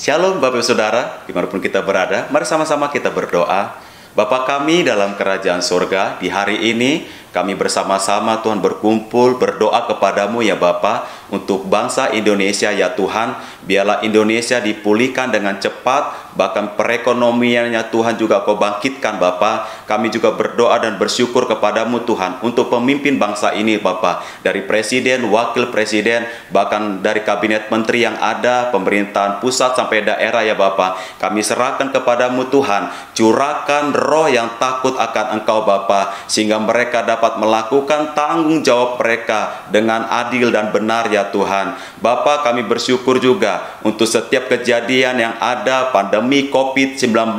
Shalom Bapak Ibu Saudara, dimanapun kita berada, mari sama-sama kita berdoa. Bapa kami dalam kerajaan surga, di hari ini kami bersama-sama Tuhan berkumpul berdoa kepadamu ya Bapa, untuk bangsa Indonesia ya Tuhan. Biarlah Indonesia dipulihkan dengan cepat, bahkan perekonomiannya Tuhan juga Kau bangkitkan Bapa. Kami juga berdoa dan bersyukur kepadamu Tuhan untuk pemimpin bangsa ini Bapa, dari presiden, wakil presiden, bahkan dari kabinet menteri yang ada, pemerintahan pusat sampai daerah ya Bapa. Kami serahkan kepadamu Tuhan, curahkan roh yang takut akan Engkau Bapa, sehingga mereka dapat melakukan tanggung jawab mereka dengan adil dan benar ya Tuhan. Bapa, kami bersyukur juga untuk setiap kejadian yang ada, pandemi COVID-19,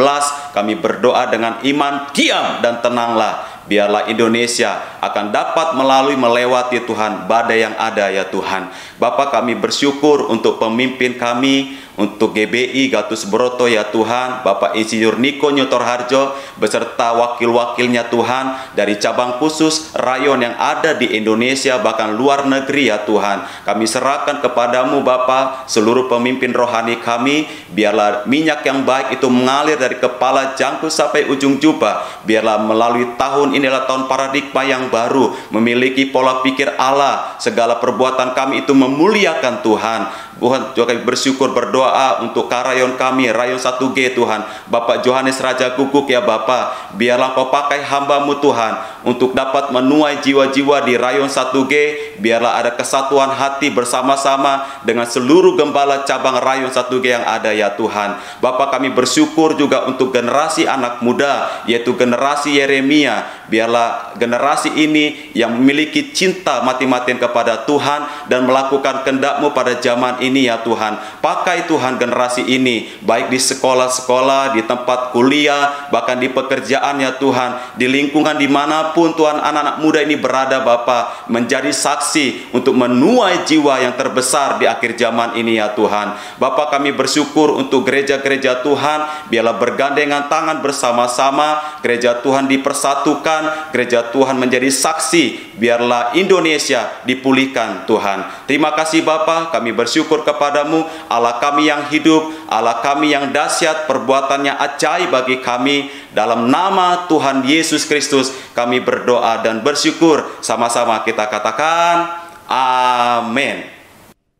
kami berdoa dengan iman, diam dan tenanglah. Biarlah Indonesia akan dapat melewati Tuhan badai yang ada ya Tuhan. Bapa, kami bersyukur untuk pemimpin kami, untuk GBI Gatus Broto ya Tuhan, Bapak Insinyur Niko Nyotor Harjo beserta wakil-wakilnya Tuhan, dari cabang khusus rayon yang ada di Indonesia bahkan luar negeri ya Tuhan. Kami serahkan kepadamu Bapa seluruh pemimpin rohani kami. Biarlah minyak yang baik itu mengalir dari kepala jangkau sampai ujung jubah. Biarlah melalui tahun inilah tahun paradigma yang baru, memiliki pola pikir Allah. Segala perbuatan kami itu memuliakan Tuhan. Tuhan juga bersyukur berdoa untuk karayon kami, rayon 1G Tuhan, Bapak Johannes Raja Guguk ya Bapak. Biarlah Kau pakai hamba-Mu Tuhan untuk dapat menuai jiwa-jiwa di rayon 1G. Biarlah ada kesatuan hati bersama-sama dengan seluruh gembala cabang rayon 1G yang ada ya Tuhan. Bapak, kami bersyukur juga untuk generasi anak muda, yaitu generasi Yeremia. Biarlah generasi ini yang memiliki cinta mati-matian kepada Tuhan dan melakukan kehendak-Mu pada zaman ini ya Tuhan. Pakai Tuhan generasi ini, baik di sekolah-sekolah, di tempat kuliah, bahkan di pekerjaan ya Tuhan, di lingkungan dimanapun Tuhan anak-anak muda ini berada Bapa, menjadi saksi untuk menuai jiwa yang terbesar di akhir zaman ini ya Tuhan. Bapa, kami bersyukur untuk gereja-gereja Tuhan, biarlah bergandengan tangan bersama-sama, gereja Tuhan dipersatukan, gereja Tuhan menjadi saksi, biarlah Indonesia dipulihkan Tuhan. Terima kasih Bapa, kami bersyukur kepadamu, Allah kami yang hidup, Allah kami yang dahsyat, perbuatannya ajaib bagi kami. Dalam nama Tuhan Yesus Kristus kami berdoa dan bersyukur. Sama-sama kita katakan amin.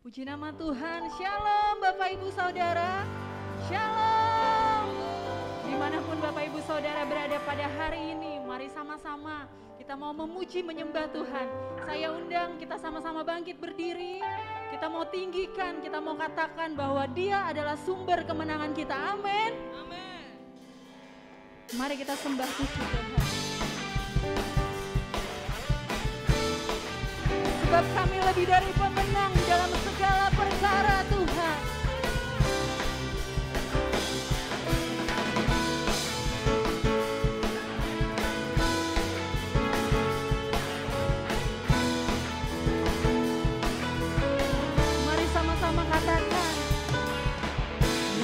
Puji nama Tuhan. Shalom Bapak Ibu Saudara. Shalom. Dimanapun Bapak Ibu Saudara berada pada hari ini, mari sama-sama kita mau memuji menyembah Tuhan. Saya undang kita sama-sama bangkit berdiri. Kita mau tinggikan, kita mau katakan bahwa Dia adalah sumber kemenangan kita. Amin. Amin. Mari kita sembah puji Tuhan. Sebab kami lebih dari pemenang dalam segala perkara Tuhan.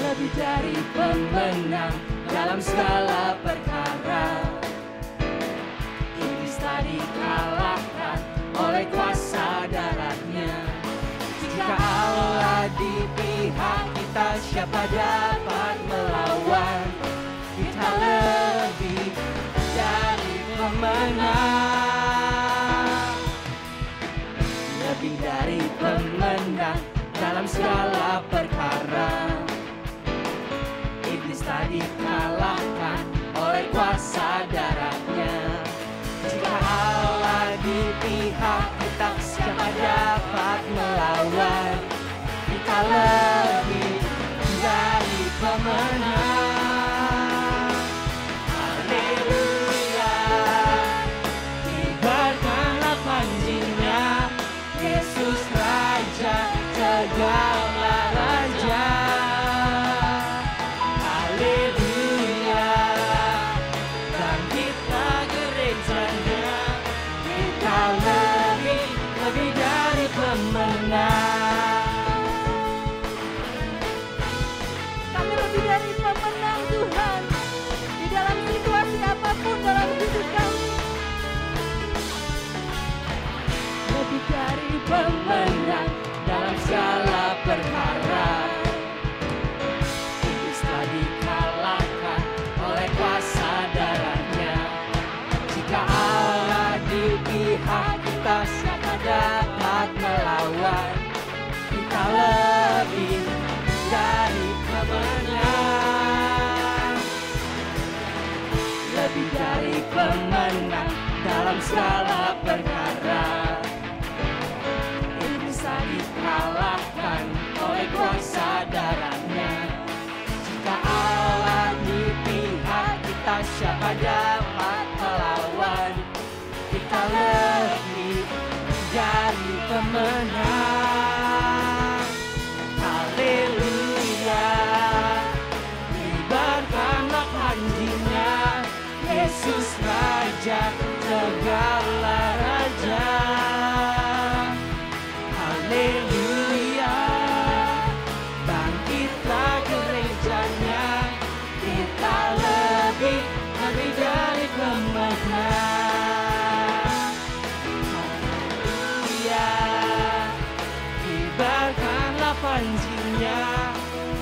Lebih dari pemenang dalam segala perkara. Iblis tadi kalahkan oleh kuasa darahnya. Jika Allah di pihak kita, siapa dapat melawan? Kita lebih dari pemenang. Lebih dari pemenang dalam segala perkara. Iblis tadi kalahkan oleh kuasa darahnya. Jika Allah di pihak kita, siapa dapat melawan? Kita lebih dari pemenang. Haleluya, kibarkanlah panjinya, Yesus Raja segala raja. Kami lebih dari pemenang Tuhan. Di dalam situasi apapun dalam hidup kami. Lebih dari pemenang dalam segala perkara. dalam segala perkara. Bisa dikalahkan oleh kuasa darahnya. Jika Allah di pihak kita, siapa dapat melawan? Kita lebih dari pemenang. Haleluya, kibarkanlah panjinya, Yesus Raja segala raja. Haleluya, bangkitlah gerejanya, kita lebih dari pemenang. Haleluya, kibarkanlah panjinya,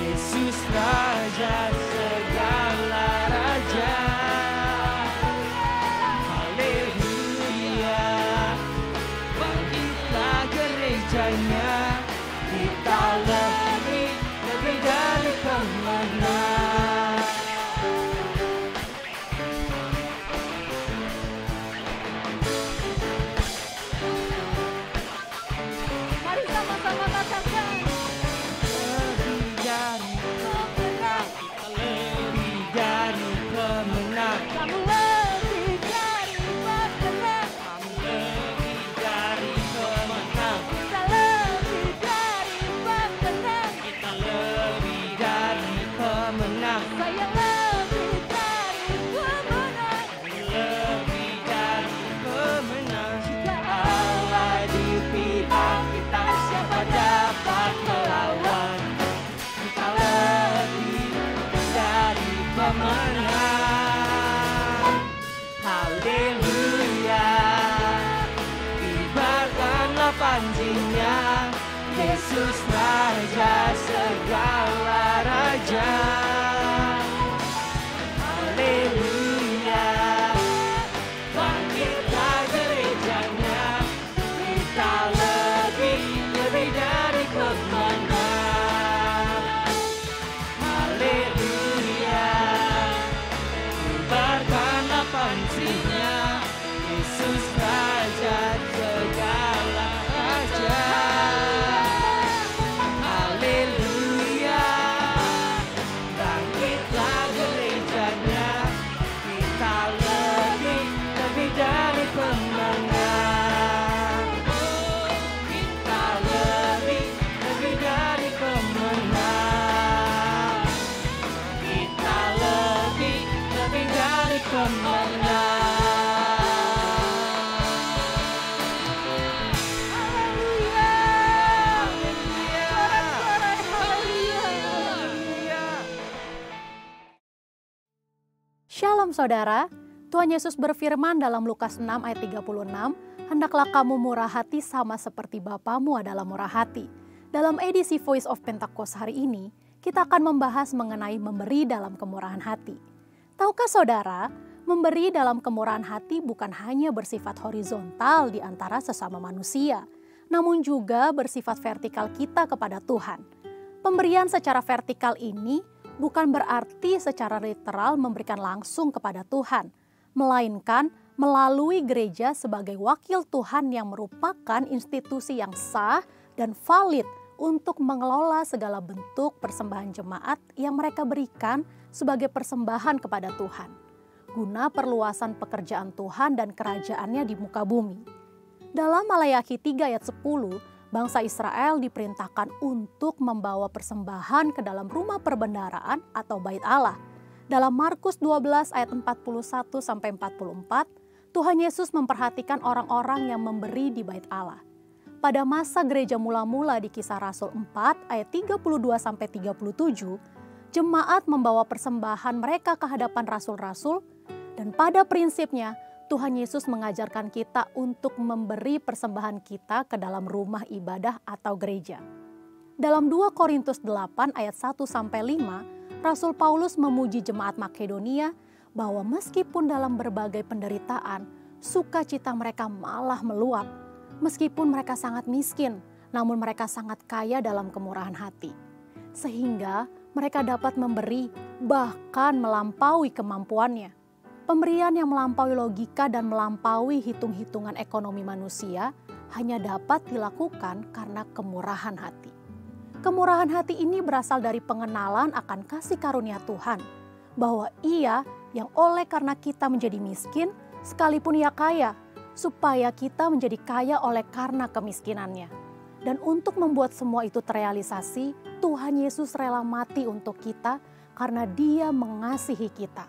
Yesus Raja segala raja. Haleluya, bangkitlah gerejanya, kita lebih dari pemenang. Mari sama-sama katakan. Lebih dari pemenang, kita lebih dari pemenang. Kamu lebih dari pemenang. Kamu lebih dari pemenang. Kita lebih dari pemenang. Kita lebih dari pemenang. Saya lebih dari pemenang. Lebih dari pemenang. Jika Allah di pihak kita, siapa dapat melawan? Kita lebih dari pemenang. Haleluya, kibarkanlah panjinya, Yesus Raja segala raja. Haleluya, bangkitlah gerejanya, kita lebih dari pemenang. Haleluya, kibarkanlah panjinya, Yesus Raja segala raja. Haleluya, bangkitlah gerejanya, kita lebih dari pemenang. Kita lebih dari pemenang. Kita lebih dari pemenang. Haleluya. Haleluya. Haleluya. Shalom saudara, Tuhan Yesus berfirman dalam Lukas 6 ayat 36, "Hendaklah kamu murah hati sama seperti Bapamu adalah murah hati." Dalam edisi Voice of Pentecost hari ini, kita akan membahas mengenai memberi dalam kemurahan hati. Tahukah saudara, memberi dalam kemurahan hati bukan hanya bersifat horizontal di antara sesama manusia, namun juga bersifat vertikal kita kepada Tuhan. Pemberian secara vertikal ini bukan berarti secara literal memberikan langsung kepada Tuhan, melainkan melalui gereja sebagai wakil Tuhan yang merupakan institusi yang sah dan valid untuk mengelola segala bentuk persembahan jemaat yang mereka berikan sebagai persembahan kepada Tuhan, guna perluasan pekerjaan Tuhan dan kerajaannya di muka bumi. Dalam Malayaki 3 ayat 10, bangsa Israel diperintahkan untuk membawa persembahan ke dalam rumah perbendaharaan atau bait Allah. Dalam Markus 12 ayat 41-44, Tuhan Yesus memperhatikan orang-orang yang memberi di bait Allah. Pada masa gereja mula-mula di Kisah Rasul 4 ayat 32-37, jemaat membawa persembahan mereka ke hadapan rasul-rasul, dan pada prinsipnya Tuhan Yesus mengajarkan kita untuk memberi persembahan kita ke dalam rumah ibadah atau gereja. Dalam 2 Korintus 8 ayat 1-5, Rasul Paulus memuji jemaat Makedonia bahwa meskipun dalam berbagai penderitaan, sukacita mereka malah meluap. Meskipun mereka sangat miskin, namun mereka sangat kaya dalam kemurahan hati. Sehingga mereka dapat memberi bahkan melampaui kemampuannya. Pemberian yang melampaui logika dan melampaui hitung-hitungan ekonomi manusia hanya dapat dilakukan karena kemurahan hati. Kemurahan hati ini berasal dari pengenalan akan kasih karunia Tuhan, bahwa Ia yang oleh karena kita menjadi miskin, sekalipun Ia kaya, supaya kita menjadi kaya oleh karena kemiskinannya. Dan untuk membuat semua itu terrealisasi, Tuhan Yesus rela mati untuk kita karena Dia mengasihi kita.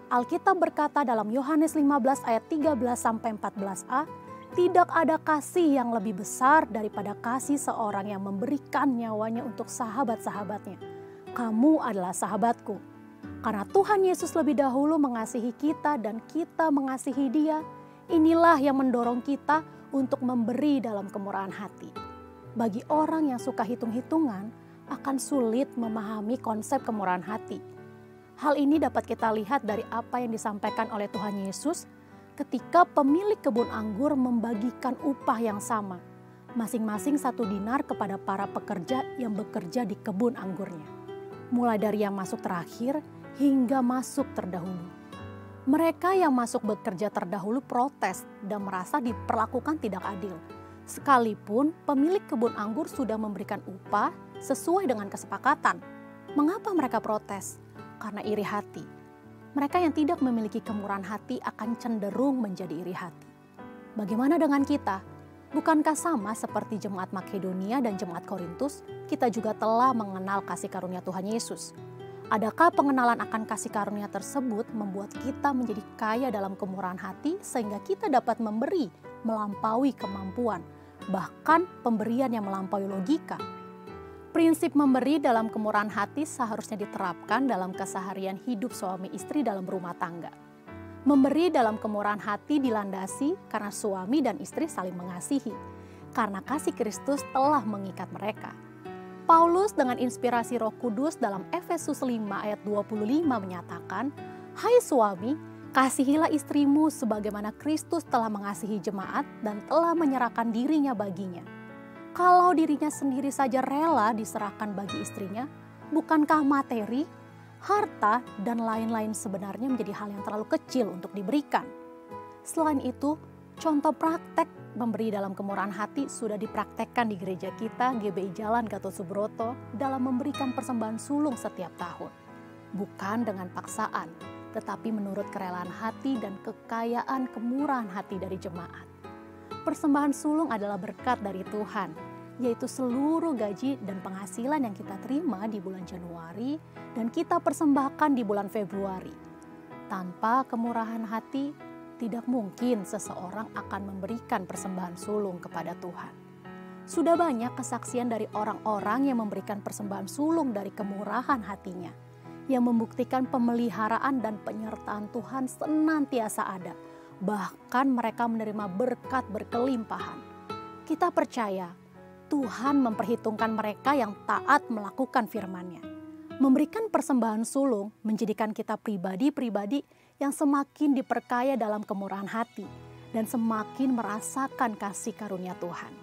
Alkitab berkata dalam Yohanes 15 ayat 13-14a, tidak ada kasih yang lebih besar daripada kasih seorang yang memberikan nyawanya untuk sahabat-sahabatnya. Kamu adalah sahabatku. Karena Tuhan Yesus lebih dahulu mengasihi kita dan kita mengasihi Dia, inilah yang mendorong kita untuk memberi dalam kemurahan hati. Bagi orang yang suka hitung-hitungan, akan sulit memahami konsep kemurahan hati. Hal ini dapat kita lihat dari apa yang disampaikan oleh Tuhan Yesus ketika pemilik kebun anggur membagikan upah yang sama, masing-masing 1 dinar kepada para pekerja yang bekerja di kebun anggurnya. Mulai dari yang masuk terakhir hingga masuk terdahulu. Mereka yang masuk bekerja terdahulu protes dan merasa diperlakukan tidak adil. Sekalipun pemilik kebun anggur sudah memberikan upah sesuai dengan kesepakatan. Mengapa mereka protes? Karena iri hati. Mereka yang tidak memiliki kemurahan hati akan cenderung menjadi iri hati. Bagaimana dengan kita? Bukankah sama seperti jemaat Makedonia dan jemaat Korintus, kita juga telah mengenal kasih karunia Tuhan Yesus? Adakah pengenalan akan kasih karunia tersebut membuat kita menjadi kaya dalam kemurahan hati sehingga kita dapat memberi melampaui kemampuan, bahkan pemberian yang melampaui logika? Prinsip memberi dalam kemurahan hati seharusnya diterapkan dalam keseharian hidup suami istri dalam rumah tangga. Memberi dalam kemurahan hati dilandasi karena suami dan istri saling mengasihi, karena kasih Kristus telah mengikat mereka. Paulus dengan inspirasi Roh Kudus dalam Efesus 5 ayat 25 menyatakan, "Hai suami, kasihilah istrimu sebagaimana Kristus telah mengasihi jemaat dan telah menyerahkan dirinya baginya." Kalau dirinya sendiri saja rela diserahkan bagi istrinya, bukankah materi, harta, dan lain-lain sebenarnya menjadi hal yang terlalu kecil untuk diberikan? Selain itu, contoh praktek memberi dalam kemurahan hati sudah dipraktekkan di gereja kita GBI Jalan Gatot Subroto dalam memberikan persembahan sulung setiap tahun. Bukan dengan paksaan, tetapi menurut kerelaan hati dan kekayaan kemurahan hati dari jemaat. Persembahan sulung adalah berkat dari Tuhan, yaitu seluruh gaji dan penghasilan yang kita terima di bulan Januari dan kita persembahkan di bulan Februari. Tanpa kemurahan hati, tidak mungkin seseorang akan memberikan persembahan sulung kepada Tuhan. Sudah banyak kesaksian dari orang-orang yang memberikan persembahan sulung dari kemurahan hatinya, yang membuktikan pemeliharaan dan penyertaan Tuhan senantiasa ada. Bahkan mereka menerima berkat berkelimpahan. Kita percaya Tuhan memperhitungkan mereka yang taat melakukan firman-Nya. Memberikan persembahan sulung menjadikan kita pribadi-pribadi yang semakin diperkaya dalam kemurahan hati dan semakin merasakan kasih karunia Tuhan.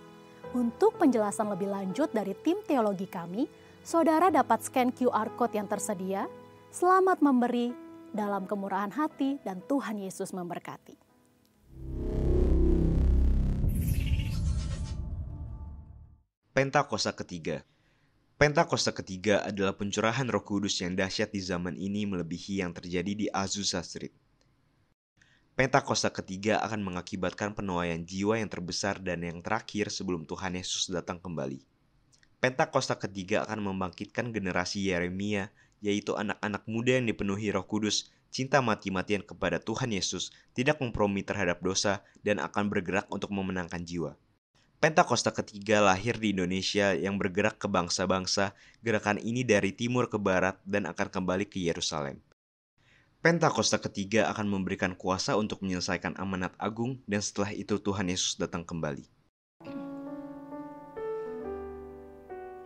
Untuk penjelasan lebih lanjut dari tim teologi kami, saudara dapat scan QR Code yang tersedia. Selamat memberi dalam kemurahan hati dan Tuhan Yesus memberkati. Pentakosta ketiga. Pentakosta ketiga adalah pencurahan Roh Kudus yang dahsyat di zaman ini melebihi yang terjadi di Azusa Street. Pentakosta ketiga akan mengakibatkan penuaian jiwa yang terbesar dan yang terakhir sebelum Tuhan Yesus datang kembali. Pentakosta ketiga akan membangkitkan generasi Yeremia, yaitu anak-anak muda yang dipenuhi Roh Kudus, cinta mati-matian kepada Tuhan Yesus, tidak kompromi terhadap dosa, dan akan bergerak untuk memenangkan jiwa. Pentakosta ketiga lahir di Indonesia yang bergerak ke bangsa-bangsa. Gerakan ini dari timur ke barat dan akan kembali ke Yerusalem. Pentakosta ketiga akan memberikan kuasa untuk menyelesaikan amanat agung dan setelah itu Tuhan Yesus datang kembali.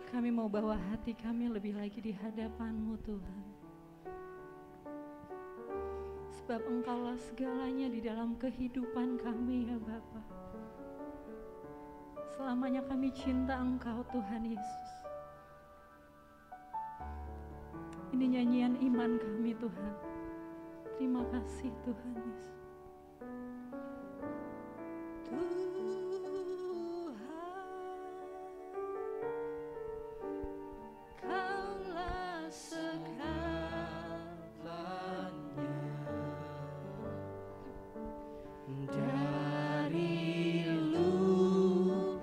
Kami mau bawa hati kami lebih lagi di hadapan-Mu Tuhan. Sebab Engkaulah segalanya di dalam kehidupan kami ya Bapa. Selamanya kami cinta Engkau Tuhan Yesus. Ini nyanyian iman kami Tuhan. Terima kasih Tuhan Yesus. Kaulah segalanya, dari lubuk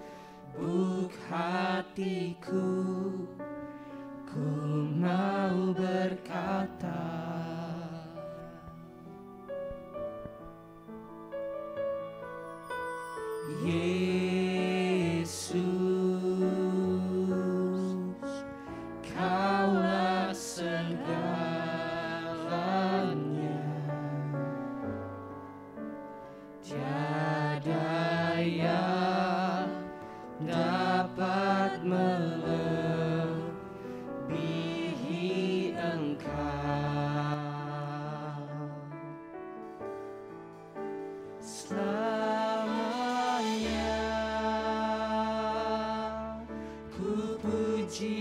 hatiku ku mau berkata, Yesus, Kaulah segalanya, tiada yang dapat melebihi Engkau. Selamanya ku puji,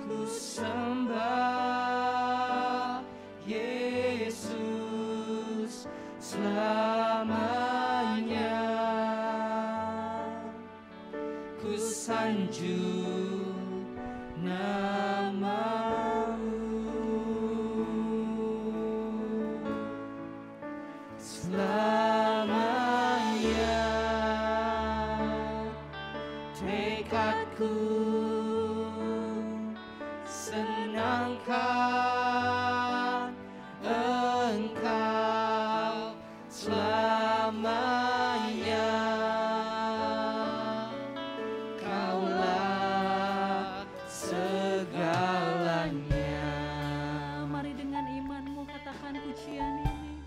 ku sembah Yesus. Selamanya ku sanjung nama-Mu. Selamanya tekadku senangkan Engkau. Selamanya Kaulah segalanya. mari dengan imanmu katakan pujian ini.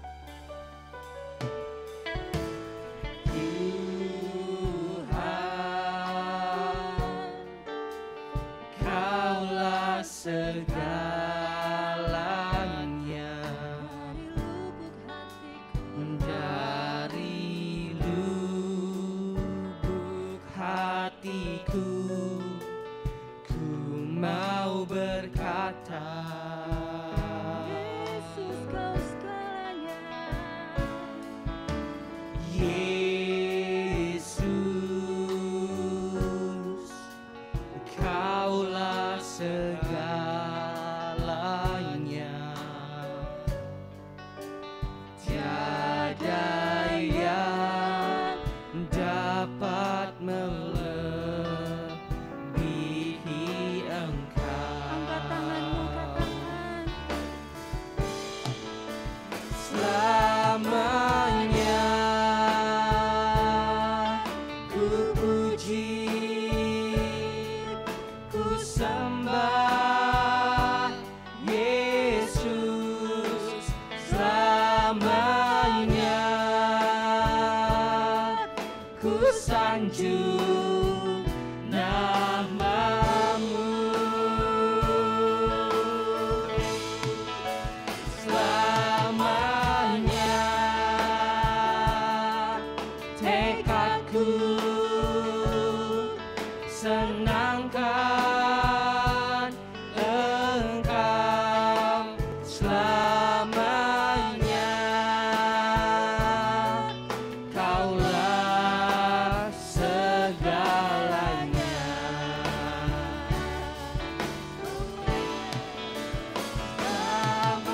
Tuhan, Kaulah segalanya, Dari lubuk hatiku, dari lubuk hatiku ku mau berkata, Yesus kau segalanya. Yesus, Kaulah segalanya, tiada yang dapat melebihi Engkau. Angkat tanganmu katakan. Selamanya ku puji, ku sembah Yesus. Selamanya ku sanjung nama-Mu. Selamanya tekadku senangkan Engkau. Selamanya Kaulah segalanya.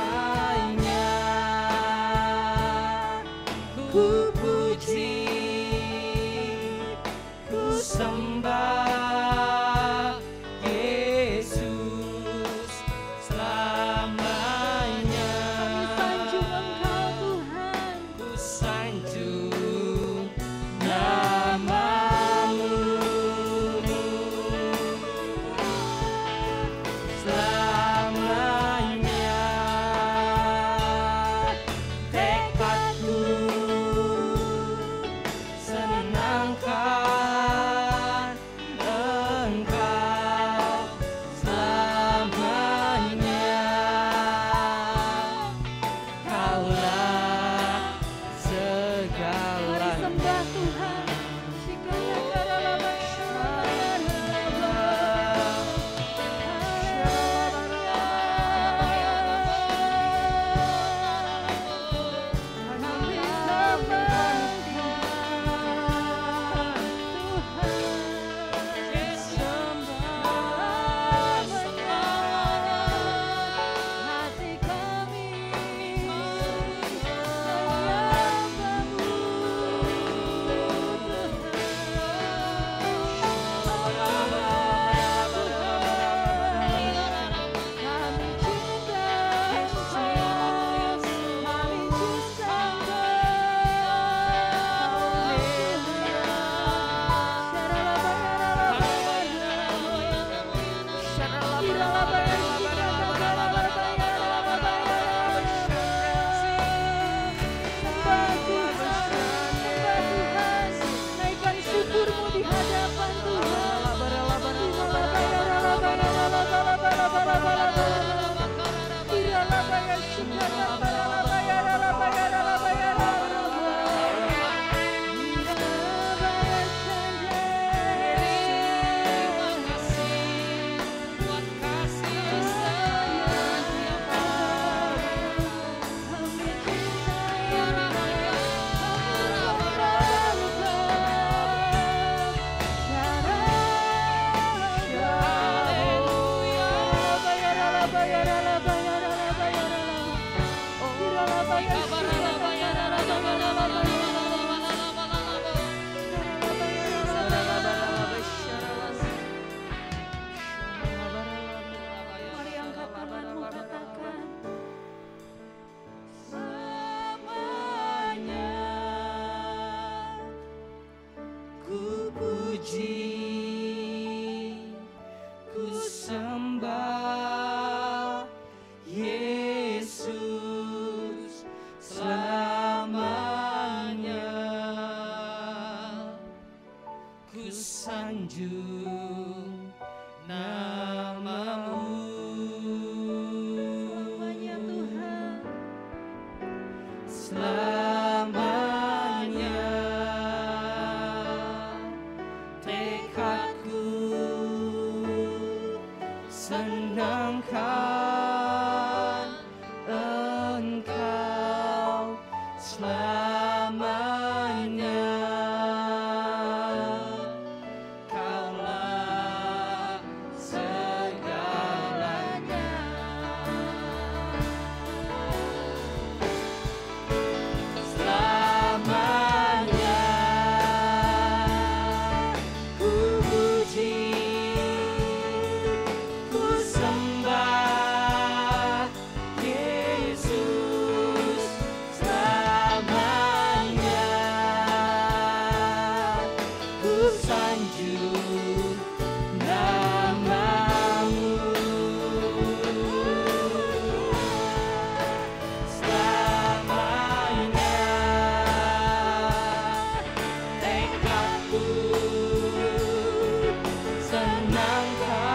Selamanya ku puji, ku sembah Yesus. Selamanya Sanjung Engkau Tuhan. ku sanjung nama-Mu. Selamanya tekadku senangkan Engkau selamanya. Kaulah segalanya. Selamanya ku puji, ku sembah Yesus. Selamanya ku sanjung namamu. Selamanya tekadku senangkan Engkau.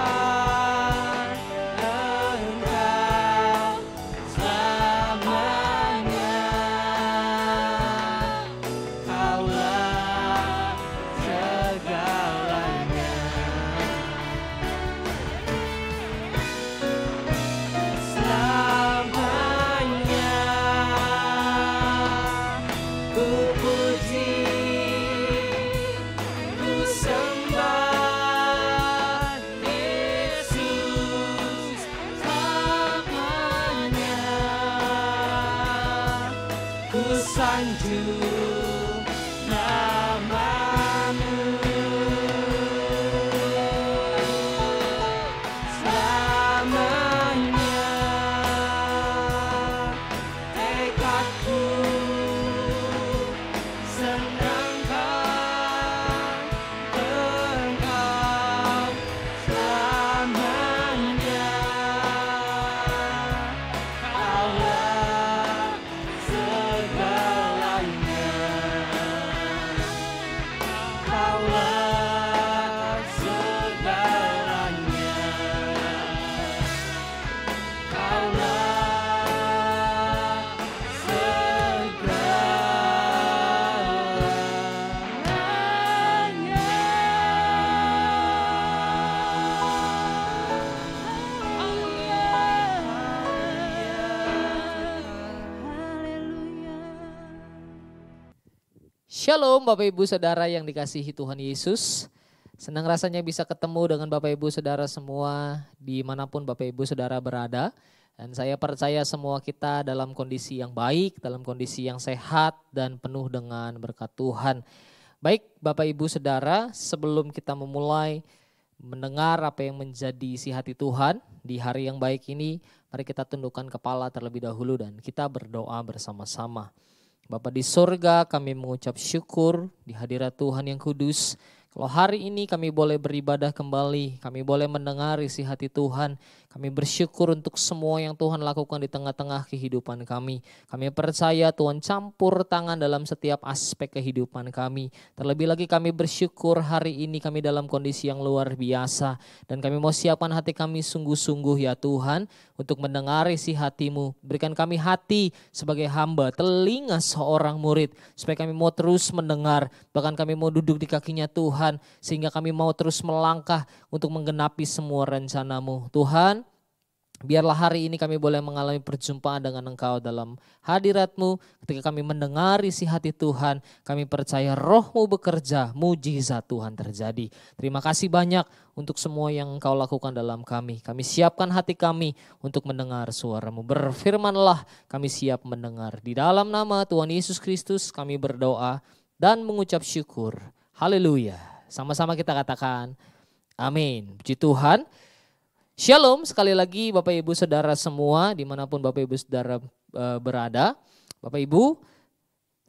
Selamanya Kaulah segalanya. Selamanya ku puji, ku sembah Yesus. Selamanya ku sanjung namamu. Selamanya tekadku senangkan Engkau. Selamanya Kaulah segalanya. Kaulah segalanya. Kaulah segalanya. Shalom Bapak Ibu Saudara yang dikasihi Tuhan Yesus. Senang rasanya bisa ketemu dengan Bapak Ibu Saudara semua dimanapun Bapak Ibu Saudara berada. Dan saya percaya semua kita dalam kondisi yang baik, dalam kondisi yang sehat dan penuh dengan berkat Tuhan. Baik Bapak Ibu Saudara, sebelum kita memulai mendengar apa yang menjadi isi hati Tuhan di hari yang baik ini, mari kita tundukkan kepala terlebih dahulu dan kita berdoa bersama-sama. Bapa di sorga, kami mengucap syukur di hadirat Tuhan yang kudus. Kalau hari ini kami boleh beribadah kembali, kami boleh mendengar isi hati Tuhan. Kami bersyukur untuk semua yang Tuhan lakukan di tengah-tengah kehidupan kami. Kami percaya Tuhan campur tangan dalam setiap aspek kehidupan kami. Terlebih lagi kami bersyukur hari ini kami dalam kondisi yang luar biasa. Dan kami mau siapkan hati kami sungguh-sungguh ya Tuhan untuk mendengar isi hati-Mu. Berikan kami hati sebagai hamba, telinga seorang murid. Supaya kami mau terus mendengar, bahkan kami mau duduk di kakinya Tuhan. Sehingga kami mau terus melangkah untuk menggenapi semua rencana-Mu. Tuhan, biarlah hari ini kami boleh mengalami perjumpaan dengan Engkau dalam hadirat-Mu. Ketika kami mendengar isi hati Tuhan, kami percaya Roh-Mu bekerja, mujizat Tuhan terjadi. Terima kasih banyak untuk semua yang Engkau lakukan dalam kami. Kami siapkan hati kami untuk mendengar suara-Mu. Berfirmanlah, kami siap mendengar. Di dalam nama Tuhan Yesus Kristus kami berdoa dan mengucap syukur. Haleluya. Sama-sama kita katakan amin. Puji Tuhan. Shalom sekali lagi Bapak Ibu Saudara semua dimanapun Bapak Ibu Saudara berada. Bapak Ibu,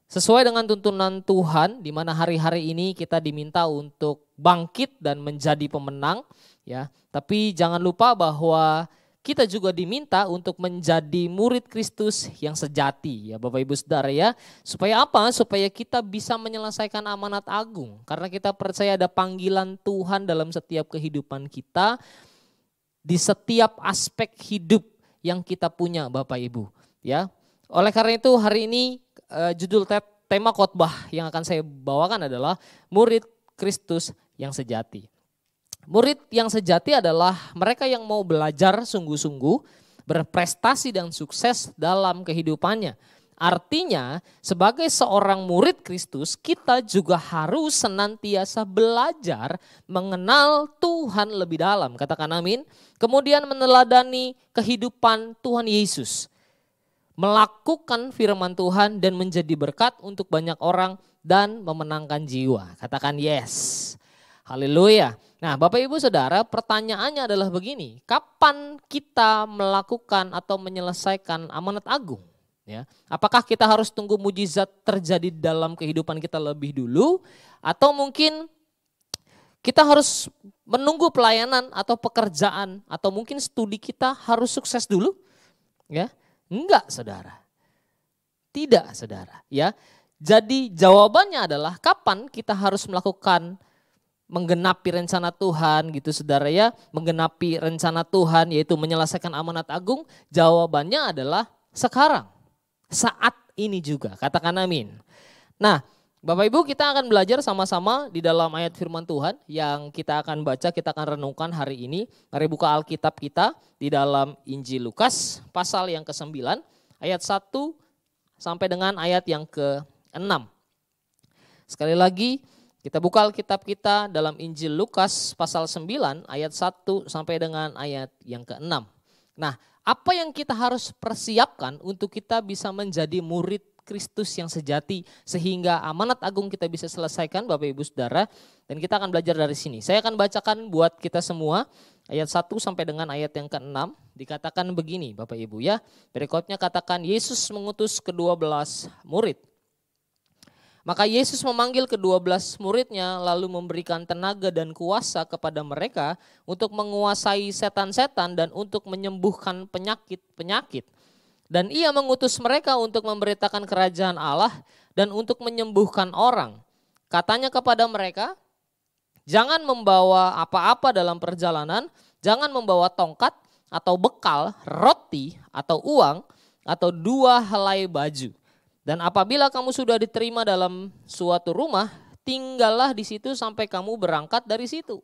sesuai dengan tuntunan Tuhan di mana hari-hari ini kita diminta untuk bangkit dan menjadi pemenang, ya. Tapi jangan lupa bahwa kita juga diminta untuk menjadi murid Kristus yang sejati, ya Bapak Ibu Saudara ya. Supaya apa? Supaya kita bisa menyelesaikan amanat agung. Karena kita percaya ada panggilan Tuhan dalam setiap kehidupan kita, di setiap aspek hidup yang kita punya Bapak Ibu, ya. Oleh karena itu hari ini judul tema khotbah yang akan saya bawakan adalah murid Kristus yang sejati. Murid yang sejati adalah mereka yang mau belajar sungguh-sungguh, berprestasi dan sukses dalam kehidupannya. Artinya sebagai seorang murid Kristus kita juga harus senantiasa belajar mengenal Tuhan lebih dalam. Katakan amin. Kemudian meneladani kehidupan Tuhan Yesus. Melakukan firman Tuhan dan menjadi berkat untuk banyak orang dan memenangkan jiwa. Katakan yes. Haleluya. Nah, Bapak Ibu Saudara, pertanyaannya adalah begini, kapan kita melakukan atau menyelesaikan amanat agung? Ya, apakah kita harus tunggu mujizat terjadi dalam kehidupan kita lebih dulu, atau mungkin kita harus menunggu pelayanan atau pekerjaan atau mungkin studi kita harus sukses dulu? Ya, enggak, Saudara. Tidak, Saudara. Ya, jadi jawabannya adalah kapan kita harus melakukan menggenapi rencana Tuhan gitu saudara ya, menggenapi rencana Tuhan yaitu menyelesaikan amanat agung, jawabannya adalah sekarang, saat ini juga, katakan amin. Nah Bapak Ibu kita akan belajar sama-sama di dalam ayat firman Tuhan yang kita akan baca, kita akan renungkan hari ini. Mari buka Alkitab kita di dalam Injil Lukas pasal yang ke-9 ayat 1 sampai dengan ayat yang ke-6. Sekali lagi kita buka Alkitab kita dalam Injil Lukas pasal 9 ayat 1 sampai dengan ayat yang ke-6. Nah, apa yang kita harus persiapkan untuk kita bisa menjadi murid Kristus yang sejati sehingga amanat agung kita bisa selesaikan Bapak Ibu Saudara, dan kita akan belajar dari sini. Saya akan bacakan buat kita semua ayat 1 sampai dengan ayat yang ke-6. Dikatakan begini Bapak Ibu ya, perikopnya katakan Yesus mengutus ke-12 murid. Maka Yesus memanggil ke-12 muridnya lalu memberikan tenaga dan kuasa kepada mereka untuk menguasai setan-setan dan untuk menyembuhkan penyakit-penyakit. Dan ia mengutus mereka untuk memberitakan kerajaan Allah dan untuk menyembuhkan orang. Katanya kepada mereka, jangan membawa apa-apa dalam perjalanan, jangan membawa tongkat atau bekal, roti atau uang atau 2 helai baju. Dan apabila kamu sudah diterima dalam suatu rumah, tinggallah di situ sampai kamu berangkat dari situ.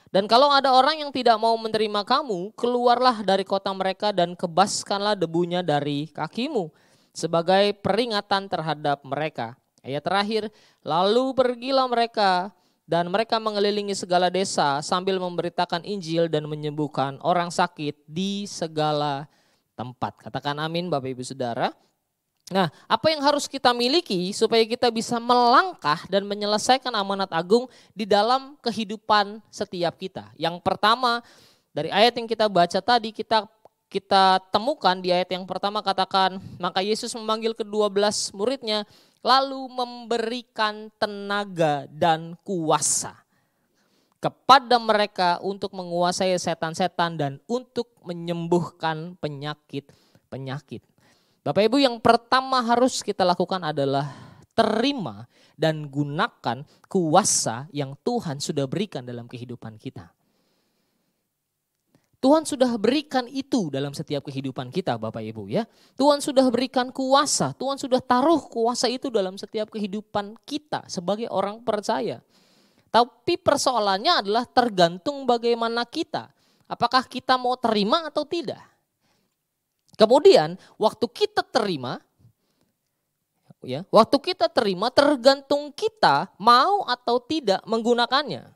Dan kalau ada orang yang tidak mau menerima kamu, keluarlah dari kota mereka dan kebaskanlah debunya dari kakimu sebagai peringatan terhadap mereka. Ayat terakhir, lalu pergilah mereka dan mereka mengelilingi segala desa sambil memberitakan Injil dan menyembuhkan orang sakit di segala tempat. Katakan amin Bapak Ibu Saudara. Nah, apa yang harus kita miliki supaya kita bisa melangkah dan menyelesaikan amanat agung di dalam kehidupan setiap kita? Yang pertama, dari ayat yang kita baca tadi, kita temukan di ayat yang pertama katakan, maka Yesus memanggil ke-12 muridnya, lalu memberikan tenaga dan kuasa kepada mereka untuk menguasai setan-setan dan untuk menyembuhkan penyakit-penyakit. Bapak Ibu, yang pertama harus kita lakukan adalah terima dan gunakan kuasa yang Tuhan sudah berikan dalam kehidupan kita. Tuhan sudah berikan itu dalam setiap kehidupan kita Bapak Ibu ya. Tuhan sudah berikan kuasa, Tuhan sudah taruh kuasa itu dalam setiap kehidupan kita sebagai orang percaya. Tapi persoalannya adalah tergantung bagaimana kita. Apakah kita mau terima atau tidak? Kemudian waktu kita terima, ya, tergantung kita mau atau tidak menggunakannya.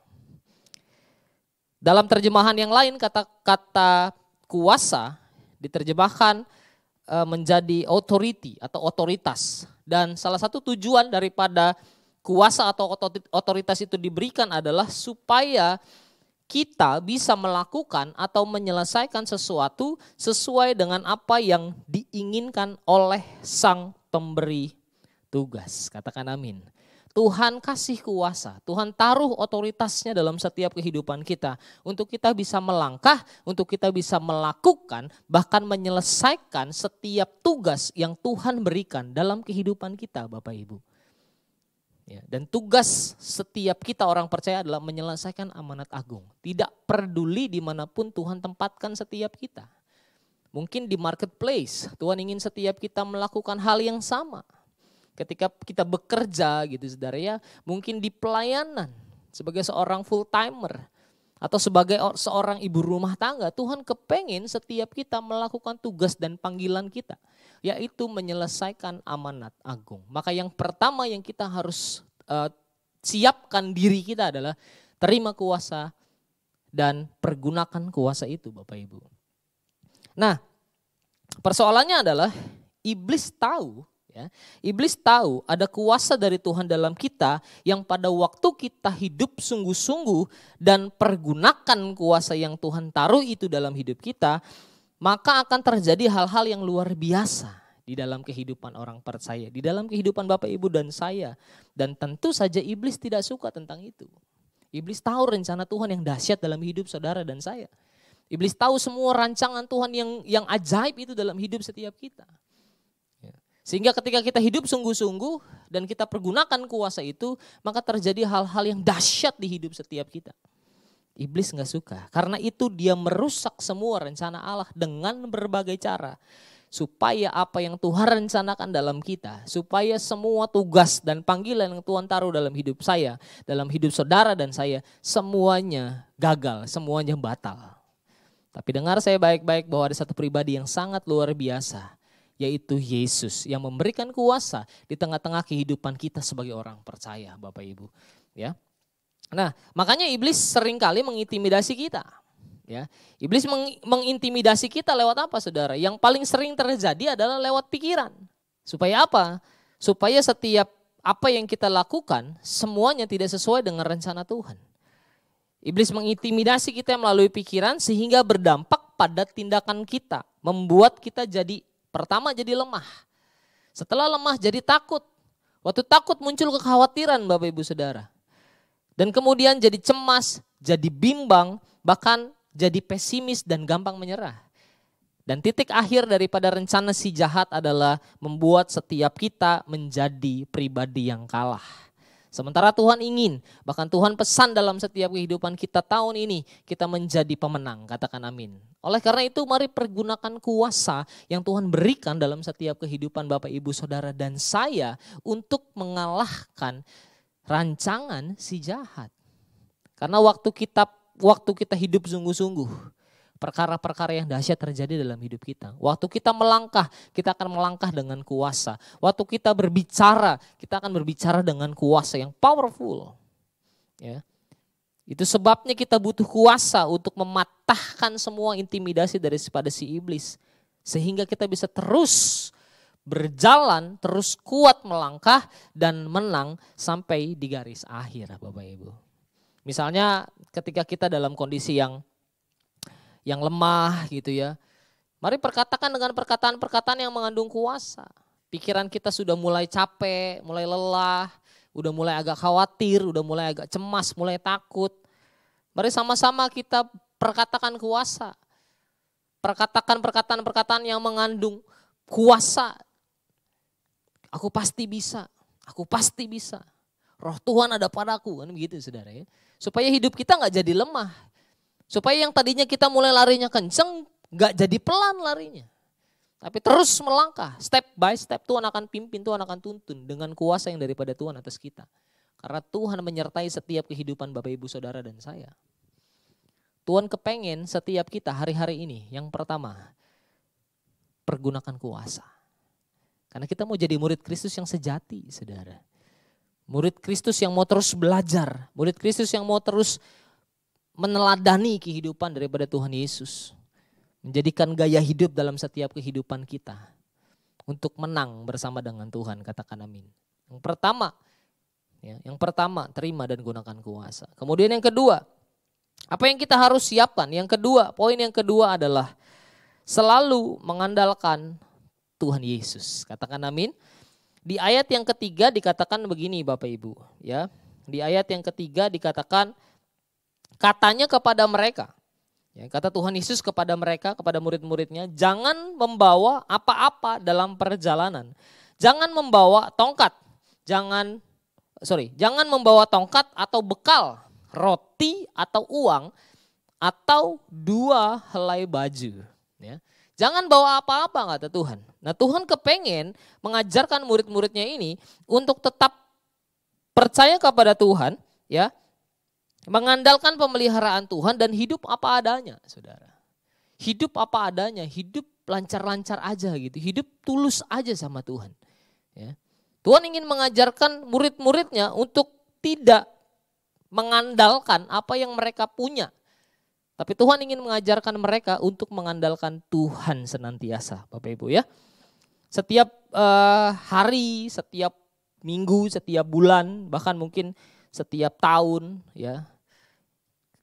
Dalam terjemahan yang lain kata kuasa diterjemahkan menjadi authority atau otoritas. Dan salah satu tujuan daripada kuasa atau otoritas itu diberikan adalah supaya kita bisa melakukan atau menyelesaikan sesuatu sesuai dengan apa yang diinginkan oleh sang pemberi tugas. Katakan amin. Tuhan kasih kuasa, Tuhan taruh otoritasnya dalam setiap kehidupan kita. Untuk kita bisa melangkah, untuk kita bisa melakukan, bahkan menyelesaikan setiap tugas yang Tuhan berikan dalam kehidupan kita Bapak Ibu. Ya, dan tugas setiap kita orang percaya adalah menyelesaikan amanat agung. Tidak peduli dimanapun Tuhan tempatkan setiap kita. Mungkin di marketplace Tuhan ingin setiap kita melakukan hal yang sama. Ketika kita bekerja gitu saudara ya, mungkin di pelayanan sebagai seorang full timer. atau sebagai seorang ibu rumah tangga, Tuhan kepengen setiap kita melakukan tugas dan panggilan kita, yaitu menyelesaikan amanat agung. Maka yang pertama yang kita harus siapkan diri kita adalah terima kuasa dan pergunakan kuasa itu, Bapak Ibu. Nah, persoalannya adalah iblis tahu, ya, iblis tahu ada kuasa dari Tuhan dalam kita yang pada waktu kita hidup sungguh-sungguh dan pergunakan kuasa yang Tuhan taruh itu dalam hidup kita, maka akan terjadi hal-hal yang luar biasa di dalam kehidupan orang percaya, di dalam kehidupan Bapak Ibu dan saya. Dan tentu saja iblis tidak suka tentang itu. Iblis tahu rencana Tuhan yang dahsyat dalam hidup saudara dan saya. Iblis tahu semua rancangan Tuhan yang ajaib itu dalam hidup setiap kita. Sehingga ketika kita hidup sungguh-sungguh dan kita pergunakan kuasa itu, maka terjadi hal-hal yang dahsyat di hidup setiap kita. Iblis gak suka, karena itu dia merusak semua rencana Allah dengan berbagai cara. Supaya apa yang Tuhan rencanakan dalam kita, supaya semua tugas dan panggilan yang Tuhan taruh dalam hidup saya, dalam hidup saudara dan saya, semuanya gagal, semuanya batal. Tapi dengar saya baik-baik bahwa ada satu pribadi yang sangat luar biasa, yaitu Yesus yang memberikan kuasa di tengah-tengah kehidupan kita sebagai orang percaya, Bapak Ibu. Ya, nah makanya iblis seringkali mengintimidasi kita. Ya, iblis mengintimidasi kita lewat apa, saudara? Yang paling sering terjadi adalah lewat pikiran. Supaya apa? Supaya setiap apa yang kita lakukan semuanya tidak sesuai dengan rencana Tuhan. Iblis mengintimidasi kita melalui pikiran sehingga berdampak pada tindakan kita. Membuat kita pertama jadi lemah. Setelah lemah jadi takut. Waktu takut muncul kekhawatiran, Bapak Ibu Saudara. Dan kemudian jadi cemas, jadi bimbang, bahkan jadi pesimis dan gampang menyerah. Dan titik akhir daripada rencana si jahat adalah membuat setiap kita menjadi pribadi yang kalah. Sementara Tuhan ingin, bahkan Tuhan pesan dalam setiap kehidupan kita tahun ini, kita menjadi pemenang, katakan amin. Oleh karena itu mari pergunakan kuasa yang Tuhan berikan dalam setiap kehidupan Bapak Ibu Saudara dan saya untuk mengalahkan rancangan si jahat. Karena waktu kita hidup sungguh-sungguh, perkara-perkara yang dahsyat terjadi dalam hidup kita. Waktu kita melangkah, kita akan melangkah dengan kuasa. Waktu kita berbicara, kita akan berbicara dengan kuasa yang powerful. Ya. Itu sebabnya kita butuh kuasa untuk mematahkan semua intimidasi daripada si iblis. Sehingga kita bisa terus berjalan, terus kuat melangkah dan menang sampai di garis akhir, Bapak Ibu. Misalnya ketika kita dalam kondisi yang lemah gitu ya. Mari perkatakan dengan perkataan-perkataan yang mengandung kuasa. Pikiran kita sudah mulai capek, mulai lelah, udah mulai agak khawatir, udah mulai agak cemas, mulai takut. Mari sama-sama kita perkatakan kuasa. Perkatakan perkataan-perkataan yang mengandung kuasa. Aku pasti bisa, aku pasti bisa. Roh Tuhan ada padaku, kan begitu saudara ya. Supaya hidup kita gak jadi lemah. Supaya yang tadinya kita mulai larinya kenceng, gak jadi pelan larinya. Tapi terus melangkah, step by step Tuhan akan pimpin, Tuhan akan tuntun dengan kuasa yang daripada Tuhan atas kita. Karena Tuhan menyertai setiap kehidupan Bapak Ibu Saudara dan saya. Tuhan kepengen setiap kita hari-hari ini, yang pertama, pergunakan kuasa. Karena kita mau jadi murid Kristus yang sejati, saudara. Murid Kristus yang mau terus belajar, murid Kristus yang mau terus meneladani kehidupan daripada Tuhan Yesus. Menjadikan gaya hidup dalam setiap kehidupan kita. Untuk menang bersama dengan Tuhan, katakan amin. Yang pertama terima dan gunakan kuasa. Kemudian yang kedua, apa yang kita harus siapkan? Poin yang kedua adalah selalu mengandalkan Tuhan Yesus. Katakan amin. Di ayat yang ketiga dikatakan begini Bapak Ibu. Ya, di ayat yang ketiga dikatakan, katanya kepada mereka, ya, kata Tuhan Yesus kepada mereka, kepada murid-muridnya, jangan membawa apa-apa dalam perjalanan. Jangan membawa tongkat, jangan membawa tongkat atau bekal, roti atau uang, atau 2 helai baju. Ya. Jangan bawa apa-apa kata Tuhan. Nah Tuhan kepengen mengajarkan murid-muridnya ini untuk tetap percaya kepada Tuhan, ya. Mengandalkan pemeliharaan Tuhan dan hidup apa adanya, saudara. Hidup apa adanya, hidup lancar-lancar aja gitu. Hidup tulus aja sama Tuhan. Ya. Tuhan ingin mengajarkan murid-muridnya untuk tidak mengandalkan apa yang mereka punya. Tapi Tuhan ingin mengajarkan mereka untuk mengandalkan Tuhan senantiasa, Bapak Ibu ya. Setiap hari, setiap minggu, setiap bulan, bahkan mungkin setiap tahun ya.